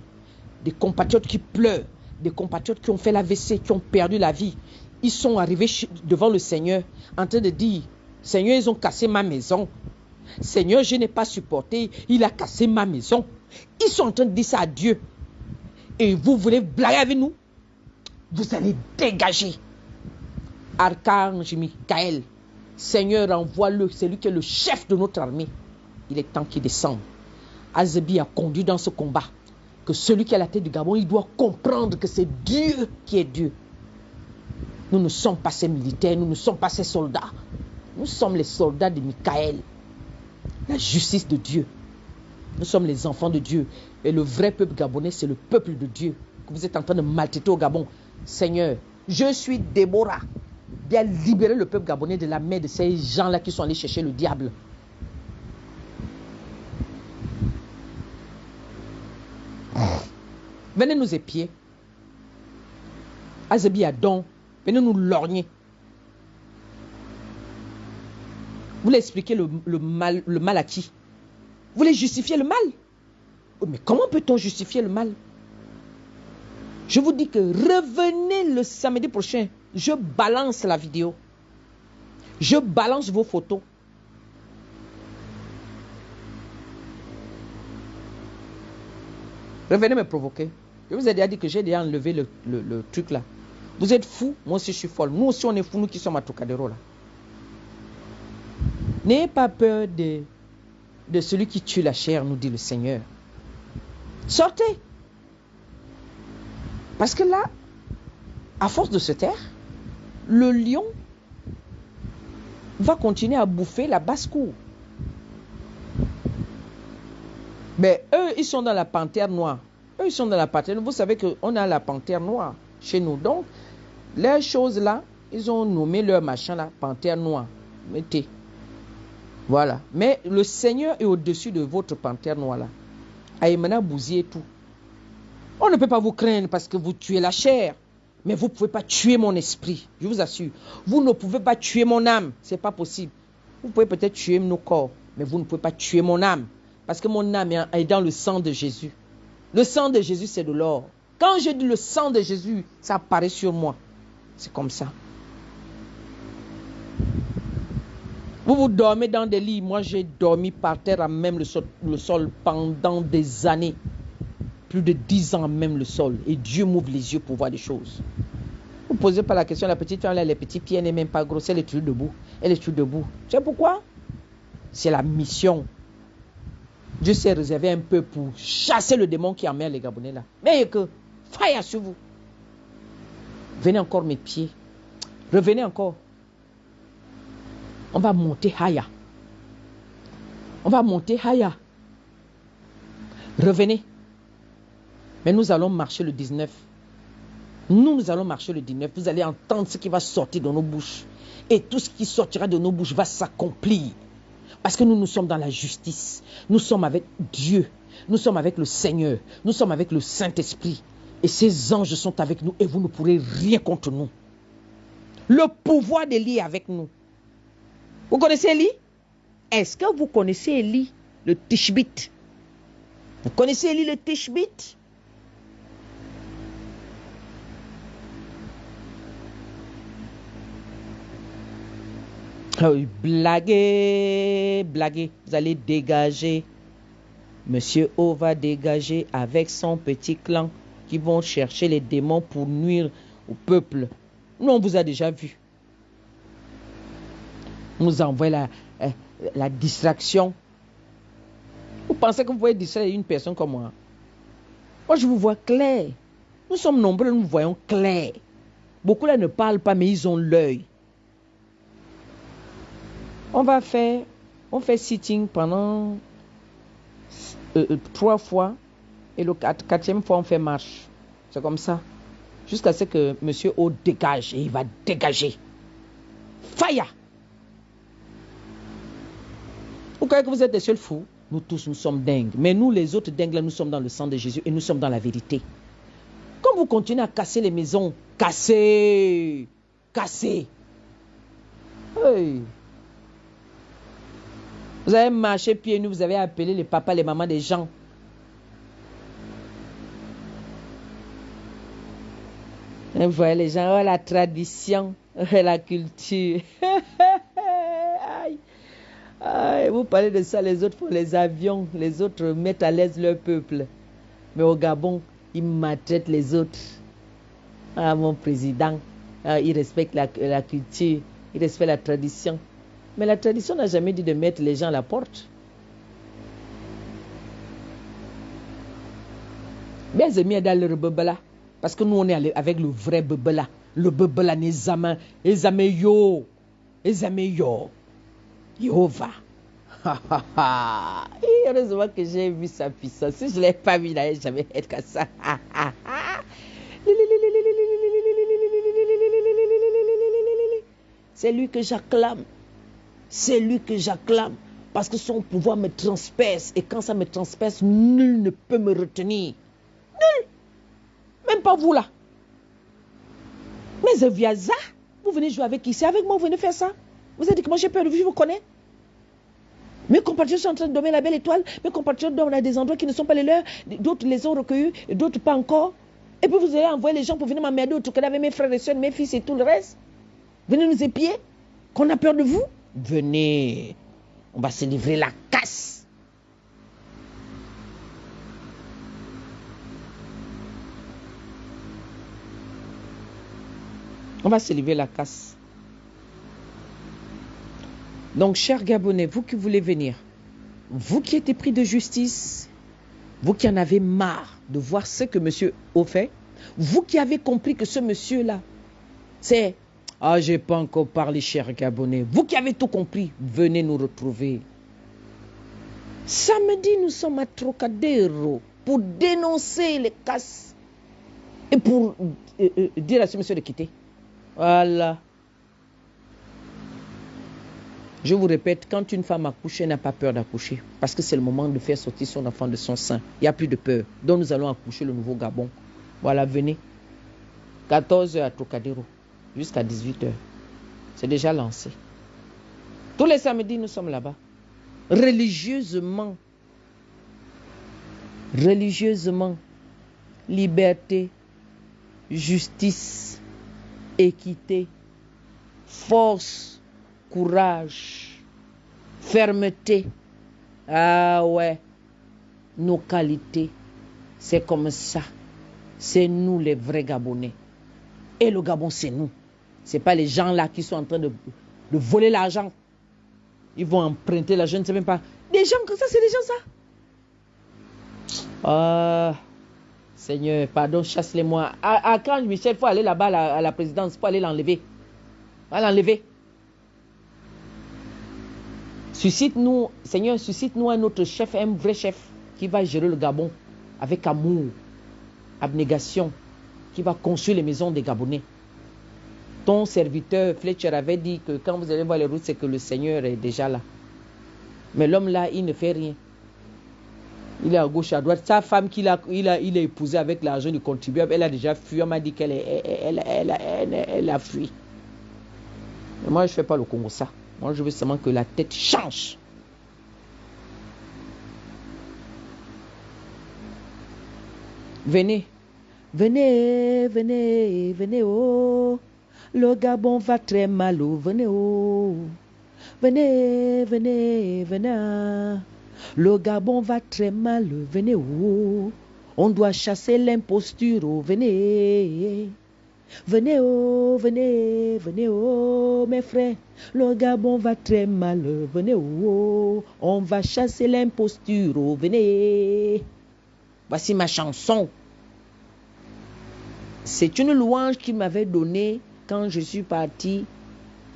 des compatriotes qui pleurent, des compatriotes qui ont fait l'AVC, qui ont perdu la vie. Ils sont arrivés devant le Seigneur en train de dire, Seigneur, ils ont cassé ma maison. Seigneur, je n'ai pas supporté, il a cassé ma maison. Ils sont en train de dire ça à Dieu. Et vous voulez blaguer avec nous? Vous allez dégager. Archange Michael, Seigneur, envoie-le, c'est lui qui est le chef de notre armée. Il est temps qu'il descende. Azebi a conduit dans ce combat que celui qui est à la tête du Gabon, il doit comprendre que c'est Dieu qui est Dieu. Nous ne sommes pas ces militaires, nous ne sommes pas ces soldats. Nous sommes les soldats de Michael, la justice de Dieu. Nous sommes les enfants de Dieu. Et le vrai peuple gabonais, c'est le peuple de Dieu que vous êtes en train de maltraiter au Gabon. Seigneur, je suis Déborah. Viens libérer le peuple gabonais de la main de ces gens-là qui sont allés chercher le diable. Venez nous épier. Azebi Adon, venez nous lorgner. Vous voulez expliquer le mal à qui? Vous voulez justifier le mal? Mais comment peut-on justifier le mal? Je vous dis que revenez le samedi prochain. Je balance la vidéo. Je balance vos photos. Revenez me provoquer. Je vous ai déjà dit que j'ai déjà enlevé le truc là. Vous êtes fous, moi aussi je suis folle. Nous aussi on est fous, nous qui sommes à Trocadéro là. N'ayez pas peur de celui qui tue la chair, nous dit le Seigneur. Sortez. Parce que là, à force de se taire, le lion va continuer à bouffer la basse-cour. Mais eux, ils sont dans la panthère noire. Eux, ils sont dans la panthère noire. Vous savez qu'on a la panthère noire chez nous. Donc, les choses là, ils ont nommé leur machin là, panthère noire. Mettez. Voilà. Mais le Seigneur est au-dessus de votre panthère noire là. Aïmana bousiller tout. On ne peut pas vous craindre parce que vous tuez la chair. Mais vous ne pouvez pas tuer mon esprit. Je vous assure. Vous ne pouvez pas tuer mon âme. Ce n'est pas possible. Vous pouvez peut-être tuer nos corps. Mais vous ne pouvez pas tuer mon âme. Parce que mon âme est dans le sang de Jésus. Le sang de Jésus, c'est de l'or. Quand je dis le sang de Jésus, ça apparaît sur moi. C'est comme ça. Vous dormez dans des lits. Moi, j'ai dormi par terre à même le sol pendant des années. Plus de 10 ans à même le sol. Et Dieu m'ouvre les yeux pour voir des choses. Vous ne posez pas la question, la petite femme, elle a les petits pieds, elle n'est même pas grosse, elle est toujours debout. Elle est toujours debout. Tu sais pourquoi? C'est la mission. Dieu s'est réservé un peu pour chasser le démon qui emmène les Gabonais là. Mais que, fire sur vous. Venez encore mes pieds. Revenez encore. On va monter haya. On va monter haya. Revenez. Mais nous allons marcher le 19. Nous allons marcher le 19. Vous allez entendre ce qui va sortir de nos bouches. Et tout ce qui sortira de nos bouches va s'accomplir. Parce que nous sommes dans la justice. Nous sommes avec Dieu. Nous sommes avec le Seigneur. Nous sommes avec le Saint-Esprit. Et ces anges sont avec nous et vous ne pourrez rien contre nous. Le pouvoir d'Élie est avec nous. Vous connaissez Élie? Est-ce que vous connaissez Élie, le Tishbite? Vous connaissez Élie, le Tishbite? Blaguez, blaguez, vous allez dégager. Monsieur O va dégager avec son petit clan qui vont chercher les démons pour nuire au peuple. Nous, on vous a déjà vu. On nous envoie la distraction. Vous pensez que vous pouvez distraire une personne comme moi? Moi, je vous vois clair. Nous sommes nombreux, nous voyons clair. Beaucoup là ne parlent pas, mais ils ont l'œil. On fait sitting pendant 3 fois et le 4e fois on fait marche. C'est comme ça. Jusqu'à ce que Monsieur O dégage et il va dégager. Fire! Vous croyez que vous êtes des seuls fous? Nous tous, nous sommes dingues. Mais nous, les autres dingues, là, nous sommes dans le sang de Jésus et nous sommes dans la vérité. Quand vous continuez à casser les maisons, casser. Hey. Vous avez marché pieds nus, vous avez appelé les papas, les mamans des gens. Et vous voyez les gens, oh la tradition, la culture. Aïe. Aïe. Vous parlez de ça, les autres font les avions, les autres mettent à l'aise leur peuple. Mais au Gabon, ils maltraitent les autres. Ah, mon président, il respecte la culture, il respecte la tradition. Mais la tradition n'a jamais dit de mettre les gens à la porte. Bien, j'ai mis dans le bebela. Parce que nous, on est avec le vrai bebela. Le bebela, les amis yo. Yehova. Et heureusement que j'ai vu sa puissance. Si je ne l'ai pas vu, il n'allait jamais être comme ça. C'est lui que j'acclame. C'est lui que j'acclame. Parce que son pouvoir me transperce. Et quand ça me transperce, nul ne peut me retenir. Nul. Même pas vous là. Mais Eviaza, vous venez jouer avec qui? C'est avec moi, vous venez faire ça. Vous avez dit que moi j'ai peur de vous, je vous connais. Mes compatriotes sont en train de dormir la belle étoile. Mes compatriotes dorment à des endroits qui ne sont pas les leurs. D'autres les ont recueillis, d'autres pas encore. Et puis vous allez envoyer les gens pour venir m'emmerder autour avec mes frères et soeurs, mes fils et tout le reste. Venez nous épier. Qu'on a peur de vous. Venez. On va se livrer la casse. On va se livrer la casse. Donc, chers Gabonais, vous qui voulez venir, vous qui êtes pris de justice, vous qui en avez marre de voir ce que monsieur O fait, vous qui avez compris que ce monsieur-là, c'est... Ah, j'ai pas encore parlé, chers Gabonais. Vous qui avez tout compris, venez nous retrouver. Samedi, nous sommes à Trocadéro pour dénoncer les casses et pour dire à ce monsieur de quitter. Voilà. Je vous répète, quand une femme accouche, elle n'a pas peur d'accoucher. Parce que c'est le moment de faire sortir son enfant de son sein. Il n'y a plus de peur. Donc nous allons accoucher le nouveau Gabon. Voilà, venez. 14h à Trocadéro. Jusqu'à 18h. C'est déjà lancé. Tous les samedis, nous sommes là-bas. Religieusement. Religieusement. Liberté. Justice. Équité. Force. Courage. fermeté. Ah ouais, nos qualités, c'est comme ça. C'est nous les vrais Gabonais. Et le Gabon, c'est nous. Ce n'est pas les gens là qui sont en train de voler l'argent. Ils vont emprunter l'argent, je ne sais même pas. Des gens comme ça, c'est des gens ça. Ah, Seigneur, pardon, chasse-les-moi. À quand, Michel, il faut aller là-bas à la présidence, il faut aller l'enlever. Va l'enlever. Suscite-nous, Seigneur, suscite-nous un autre chef, un vrai chef qui va gérer le Gabon avec amour, abnégation, qui va construire les maisons des Gabonais. Ton serviteur Fletcher avait dit que quand vous allez voir les routes, c'est que le Seigneur est déjà là. Mais l'homme là, il ne fait rien. Il est à gauche, à droite. Sa femme qu'il a épousée avec l'argent du contribuable, elle a déjà fui. On m'a dit qu'elle a fui. Mais moi, je ne fais pas le Congo ça. Moi, je veux seulement que la tête change. Venez. Venez, venez, venez, oh. Le Gabon va très mal, oh. Venez, oh. Venez, venez, venez. Le Gabon va très mal, venez, oh. On doit chasser l'imposture, oh. Venez. Venez, oh, venez, venez, oh, mes frères. Le Gabon va très mal, venez, oh. On va chasser l'imposture, oh. Venez. Voici ma chanson. C'est une louange qu'il m'avait donnée quand je suis parti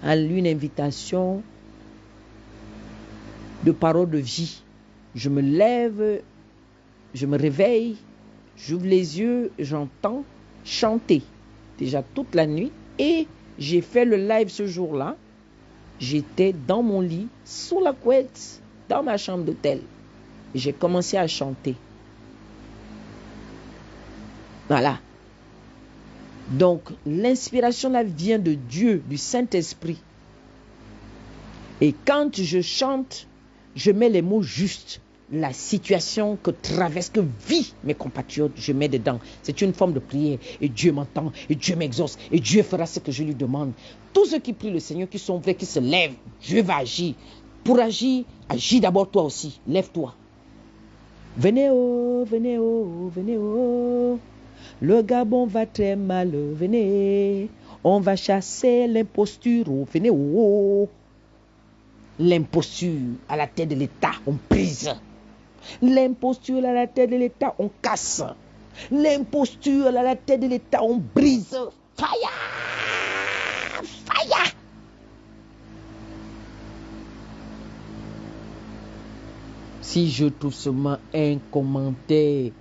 à une invitation de parole de vie. Je me lève, je me réveille, j'ouvre les yeux, j'entends chanter déjà toute la nuit et j'ai fait le live ce jour-là. J'étais dans mon lit, sous la couette, dans ma chambre d'hôtel. J'ai commencé à chanter. Voilà. Donc, l'inspiration là vient de Dieu, du Saint-Esprit. Et quand je chante, je mets les mots justes. La situation que traversent, que vivent mes compatriotes, je mets dedans. C'est une forme de prière. Et Dieu m'entend, et Dieu m'exauce, et Dieu fera ce que je lui demande. Tous ceux qui prient le Seigneur, qui sont vrais, qui se lèvent, Dieu va agir. Pour agir, agis d'abord toi aussi. Lève-toi. Venez, oh, venez, oh, venez, oh. Le Gabon va très mal, venez. On va chasser l'imposture, oh, venez, oh. L'imposture à la tête de l'État, on brise. L'imposture à la tête de l'État, on casse. L'imposture à la tête de l'État, on brise. Fire! Fire! Si je trouve seulement un commentaire,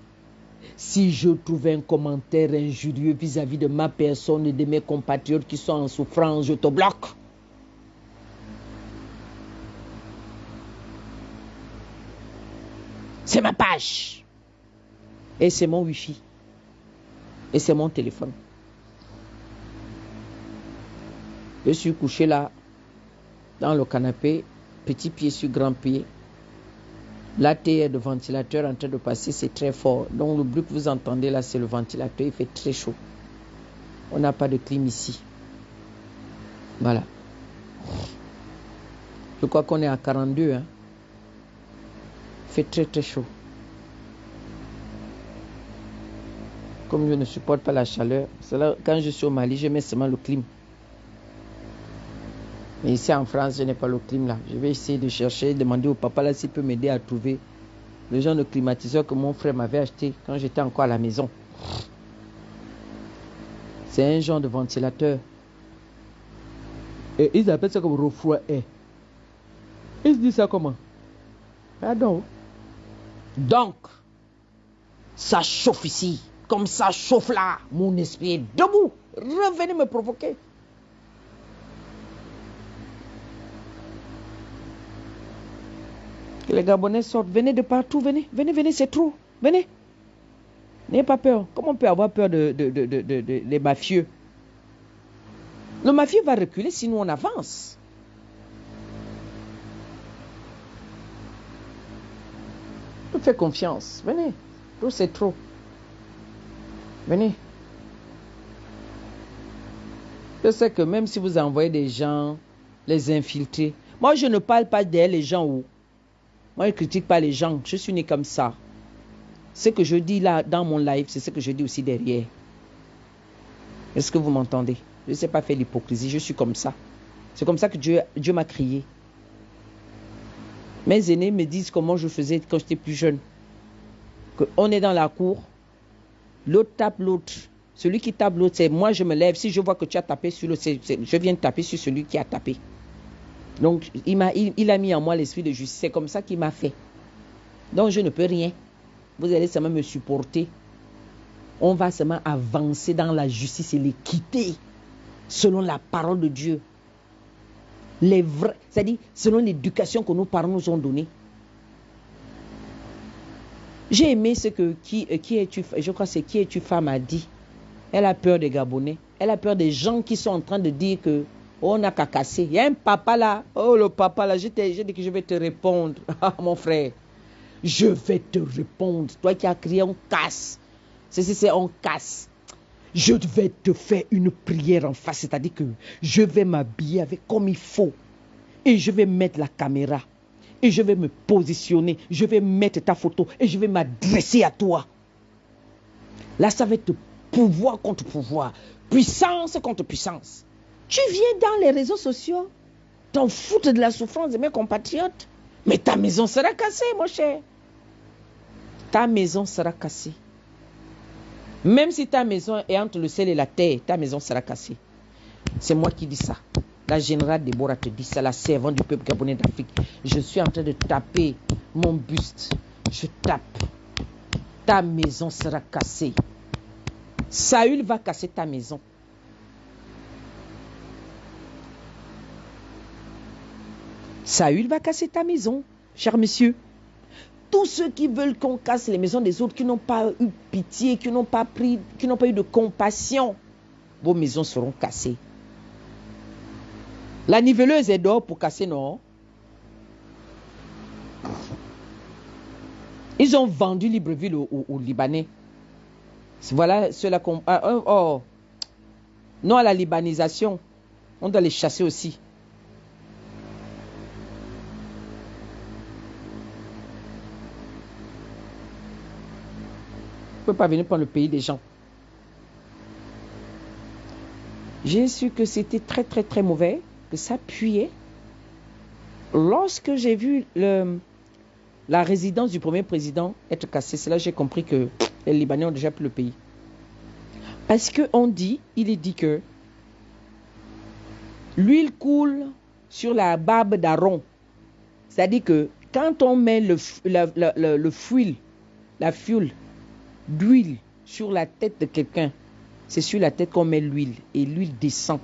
si je trouve un commentaire injurieux vis-à-vis de ma personne et de mes compatriotes qui sont en souffrance, je te bloque. C'est ma page. Et c'est mon Wi-Fi. Et c'est mon téléphone. Je suis couché là, dans le canapé, petit pied sur grand pied. L'ATR de ventilateur en train de passer, c'est très fort. Donc le bruit que vous entendez là, c'est le ventilateur. Il fait très chaud. On n'a pas de clim ici. Voilà. Je crois qu'on est à 42. Hein. Il fait très très chaud. Comme je ne supporte pas la chaleur, c'est là, quand je suis au Mali, je mets seulement le clim. Mais ici en France, je n'ai pas le clim là. Je vais essayer de chercher, demander au papa là s'il peut m'aider à trouver le genre de climatiseur que mon frère m'avait acheté quand j'étais encore à la maison. C'est un genre de ventilateur. Et ils appellent ça comme refroid-air. Ils disent ça comment? Pardon. Donc, ça chauffe ici. Comme ça chauffe là. Mon esprit est debout. Revenez me provoquer. Que les Gabonais sortent. Venez de partout. Venez, venez, venez, c'est trop. Venez. N'ayez pas peur. Comment on peut avoir peur des mafieux? Le mafieux va reculer si nous on avance. Faites confiance. Venez. Tout c'est trop. Venez. Je sais que même si vous envoyez des gens, les infiltrer, Moi, je ne parle pas derrière les gens. Moi, je ne critique pas les gens. Je suis né comme ça. Ce que je dis là, dans mon live, c'est ce que je dis aussi derrière. Est-ce que vous m'entendez? Je ne sais pas faire l'hypocrisie. Je suis comme ça. C'est comme ça que Dieu m'a créé. Mes aînés me disent comment je faisais quand j'étais plus jeune. On est dans la cour. L'autre tape l'autre. Celui qui tape l'autre, c'est moi, je me lève. Si je vois que tu as tapé sur l'autre, je viens taper sur celui qui a tapé. Donc, il a mis en moi l'esprit de justice. C'est comme ça qu'il m'a fait. Donc, je ne peux rien. Vous allez seulement me supporter. On va seulement avancer dans la justice et l'équité. Selon la parole de Dieu. Les vrais, c'est-à-dire selon l'éducation que nos parents nous ont donnée. J'ai aimé ce que qui es-tu, je crois que c'est qui es-tu femme a dit. Elle a peur des Gabonais. Elle a peur des gens qui sont en train de dire que oh, on n'a qu'à casser. Il y a un papa là. Oh, le papa là, j'ai dit que je vais te répondre. Ah, mon frère. Je vais te répondre. Toi qui as crié, on casse. C'est on casse. Je vais te faire une prière en face. C'est-à-dire que je vais m'habiller avec comme il faut. Et je vais mettre la caméra. Et je vais me positionner. Je vais mettre ta photo. Et je vais m'adresser à toi. Là, ça va être pouvoir contre pouvoir. Puissance contre puissance. Tu viens dans les réseaux sociaux. T'en fous de la souffrance de mes compatriotes. Mais ta maison sera cassée, mon cher. Ta maison sera cassée. Même si ta maison est entre le ciel et la terre, ta maison sera cassée. C'est moi qui dis ça. La générale Déborah te dit ça, la servante du peuple gabonais d'Afrique. Je suis en train de taper mon buste. Je tape. Ta maison sera cassée. Saül va casser ta maison. Saül va casser ta maison, cher monsieur. Tous ceux qui veulent qu'on casse les maisons des autres, qui n'ont pas eu pitié, qui n'ont pas eu de compassion, vos maisons seront cassées. La niveleuse est d'or pour casser, non? Ils ont vendu Libreville aux Libanais. Voilà ceux-là qu'on... Non à la libanisation. On doit les chasser aussi. Vous ne pouvez pas venir prendre le pays des gens. J'ai su que c'était très très très mauvais, que ça puait. Lorsque j'ai vu la résidence du premier président être cassée, c'est là que j'ai compris que les Libanais ont déjà pris le pays. Parce qu'on dit, il est dit que l'huile coule sur la barbe d'Aaron. C'est-à-dire que quand on met le fouil, la fiole d'huile sur la tête de quelqu'un, c'est sur la tête qu'on met l'huile et l'huile descend.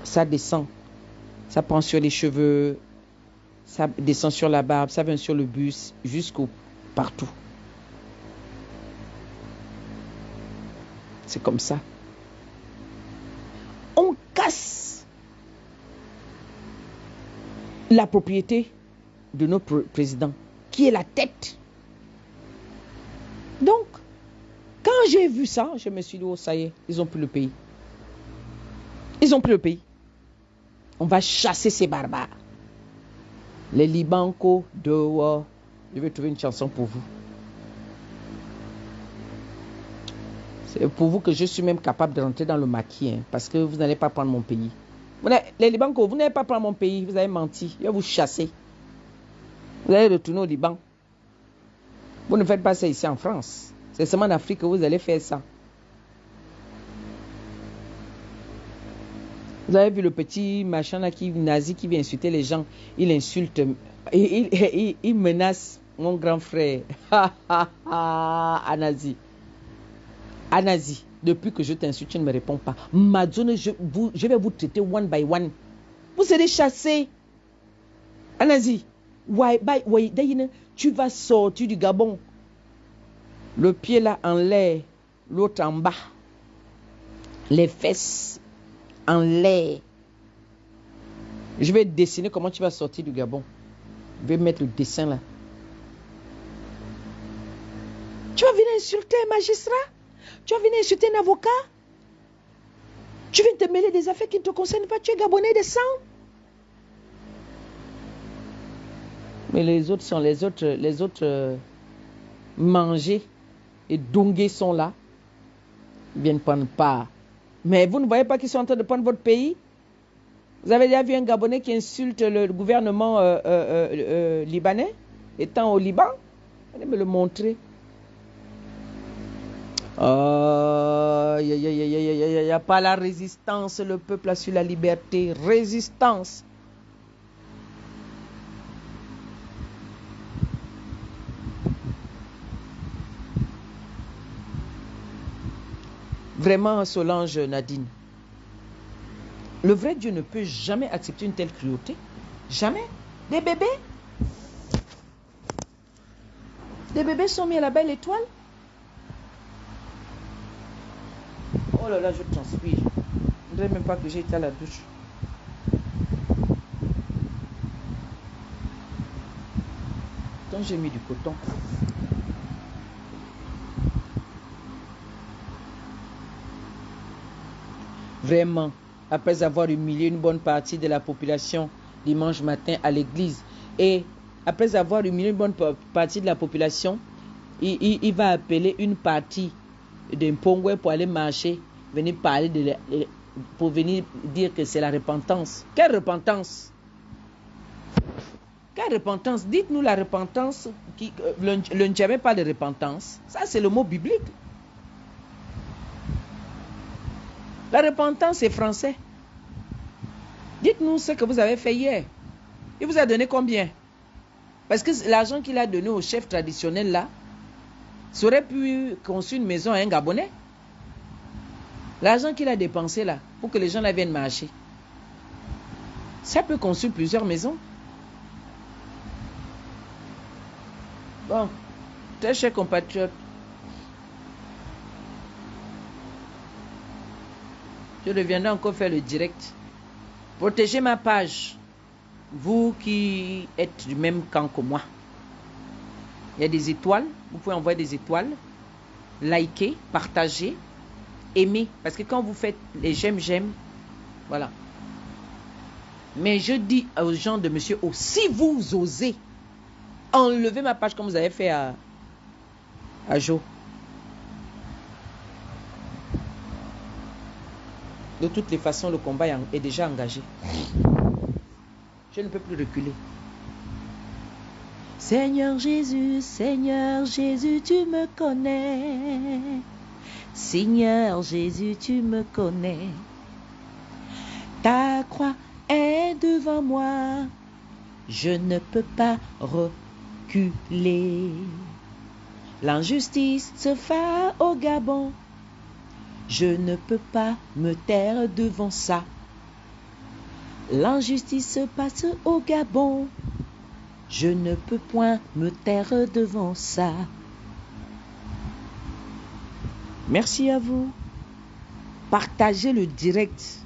Ça descend. Ça prend sur les cheveux, ça descend sur la barbe, ça vient sur le buste, jusqu'au partout. C'est comme ça. On casse la propriété de notre président, qui est la tête. Donc, quand j'ai vu ça, je me suis dit, oh ça y est, ils ont pris le pays. Ils ont pris le pays. On va chasser ces barbares. Les Libanco dehors. Je vais trouver une chanson pour vous. C'est pour vous que je suis même capable de rentrer dans le maquis, hein, parce que vous n'allez pas prendre mon pays. Les Libanco, vous n'allez pas prendre mon pays, vous avez menti. Je vais vous chasser. Vous allez retourner au Liban. Vous ne faites pas ça ici en France. C'est seulement en Afrique que vous allez faire ça. Vous avez vu le petit machin là nazi qui vient insulter les gens. Il insulte, il menace mon grand frère. Anazi. Anazi, depuis que je t'insulte, tu ne me réponds pas. Madzone, je vais vous traiter one by one. Vous serez chassés. Anazi, tu vas sortir du Gabon. Le pied là en l'air, l'autre en bas. Les fesses en l'air. Je vais dessiner comment tu vas sortir du Gabon. Je vais mettre le dessin là. Tu vas venir insulter un magistrat? Tu vas venir insulter un avocat? Tu viens te mêler des affaires qui ne te concernent pas? Tu es Gabonais de sang? Mais les autres mangés et dongués sont là. Ils viennent prendre part. Mais vous ne voyez pas qu'ils sont en train de prendre votre pays? Vous avez déjà vu un Gabonais qui insulte le gouvernement libanais, étant au Liban? Allez me le montrer. Il n'y a pas la résistance. Le peuple a su la liberté. Résistance. Vraiment, Solange Nadine, le vrai Dieu ne peut jamais accepter une telle cruauté. Jamais. Des bébés sont mis à la belle étoile. Oh là là, je transpire. Je ne dirais même pas que j'ai été à la douche. Donc j'ai mis du coton. Vraiment, après avoir humilié une bonne partie de la population dimanche matin à l'église, et après avoir humilié une bonne partie de la population, il va appeler une partie d'un Pongwe pour aller marcher, venir parler pour venir dire que c'est la repentance. Quelle repentance? Quelle repentance? Dites-nous la repentance. Le Ndjamé parle de repentance. Ça, c'est le mot biblique. La repentance est français. Dites-nous ce que vous avez fait hier. Il vous a donné combien? Parce que l'argent qu'il a donné au chef traditionnel là, ça aurait pu construire une maison à un Gabonais. L'argent qu'il a dépensé là, pour que les gens là viennent marcher, ça peut construire plusieurs maisons. Bon, très chers compatriotes, je reviendrai encore faire le direct. Protégez ma page. Vous qui êtes du même camp que moi. Il y a des étoiles. Vous pouvez envoyer des étoiles. Liker, partager, aimer. Parce que quand vous faites les j'aime, voilà. Mais je dis aux gens de Monsieur O, si vous osez enlever ma page comme vous avez fait à Jo. De toutes les façons, le combat est déjà engagé. Je ne peux plus reculer. Seigneur Jésus, tu me connais. Seigneur Jésus, tu me connais. Ta croix est devant moi. Je ne peux pas reculer. L'injustice se fait au Gabon. Je ne peux pas me taire devant ça. L'injustice se passe au Gabon. Je ne peux point me taire devant ça. Merci à vous. Partagez le direct.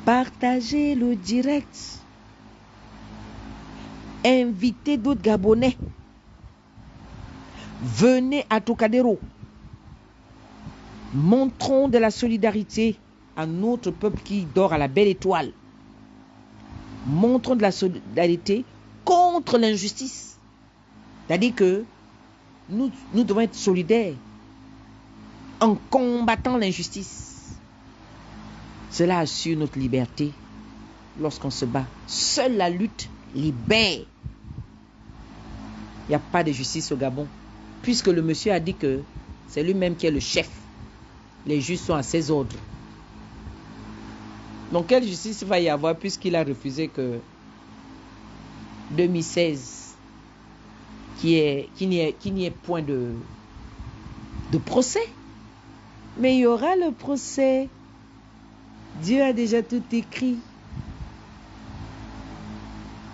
Partagez le direct. Invitez d'autres Gabonais. Venez à Trocadéro. Montrons de la solidarité à notre peuple qui dort à la belle étoile. Montrons de la solidarité contre l'injustice. C'est-à-dire que nous devons être solidaires en combattant l'injustice. Cela assure notre liberté lorsqu'on se bat. Seule la lutte libère. Il n'y a pas de justice au Gabon. Puisque le monsieur a dit que c'est lui-même qui est le chef. Les juges sont à ses ordres. Donc quelle justice va y avoir puisqu'il a refusé que 2016 qu'il n'y ait point de procès? Mais il y aura le procès. Dieu a déjà tout écrit.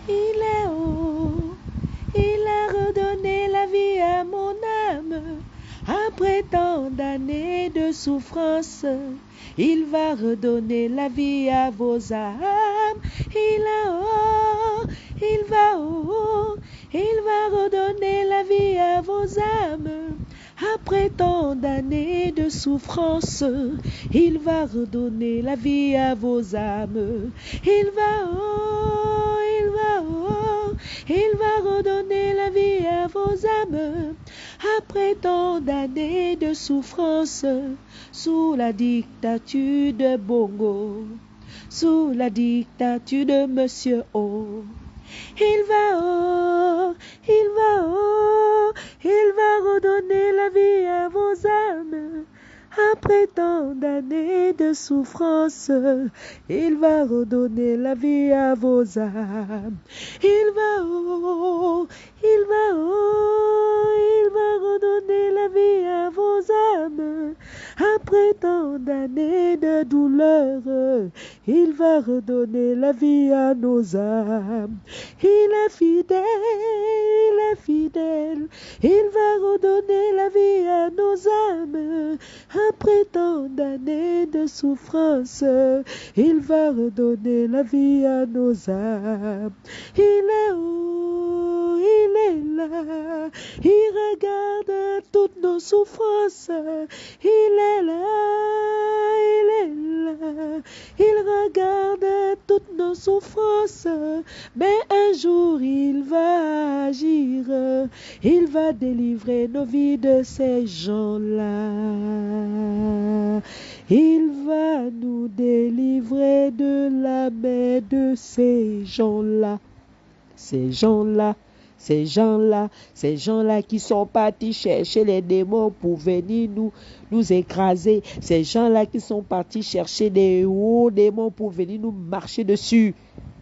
Il est haut, il a redonné la vie à mon âme. Après tant d'années de souffrance, il va redonner la vie à vos âmes. Il est haut, il va haut, il va redonner la vie à vos âmes. Après tant d'années de souffrance, il va redonner la vie à vos âmes. Il va haut, il Il va redonner la vie à vos âmes. Après tant d'années de souffrance, sous la dictature de Bongo, sous la dictature de Monsieur O. Il va redonner la vie à vos âmes. Après tant d'années de souffrance, il va redonner la vie à vos âmes. Il va redonner la vie à vos âmes. Après tant d'années de douleur, il va redonner la vie à nos âmes. Il est fidèle, il va redonner la vie à nos âmes. Après tant d'années de souffrance, il va redonner la vie à nos âmes. Il est où? Il est là. Il regarde toutes nos souffrances. Il est là. Il est là. Il regarde toutes nos souffrances. Mais un jour il va agir. Il va délivrer nos vies de ces gens-là. Il va nous délivrer de la main de ces gens-là. Ces gens-là qui sont partis chercher les démons pour venir nous écraser. Ces gens-là qui sont partis chercher des hauts démons pour venir nous marcher dessus.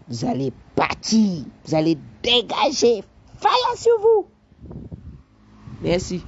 Vous allez partir, vous allez dégager. Fire sur vous. Merci.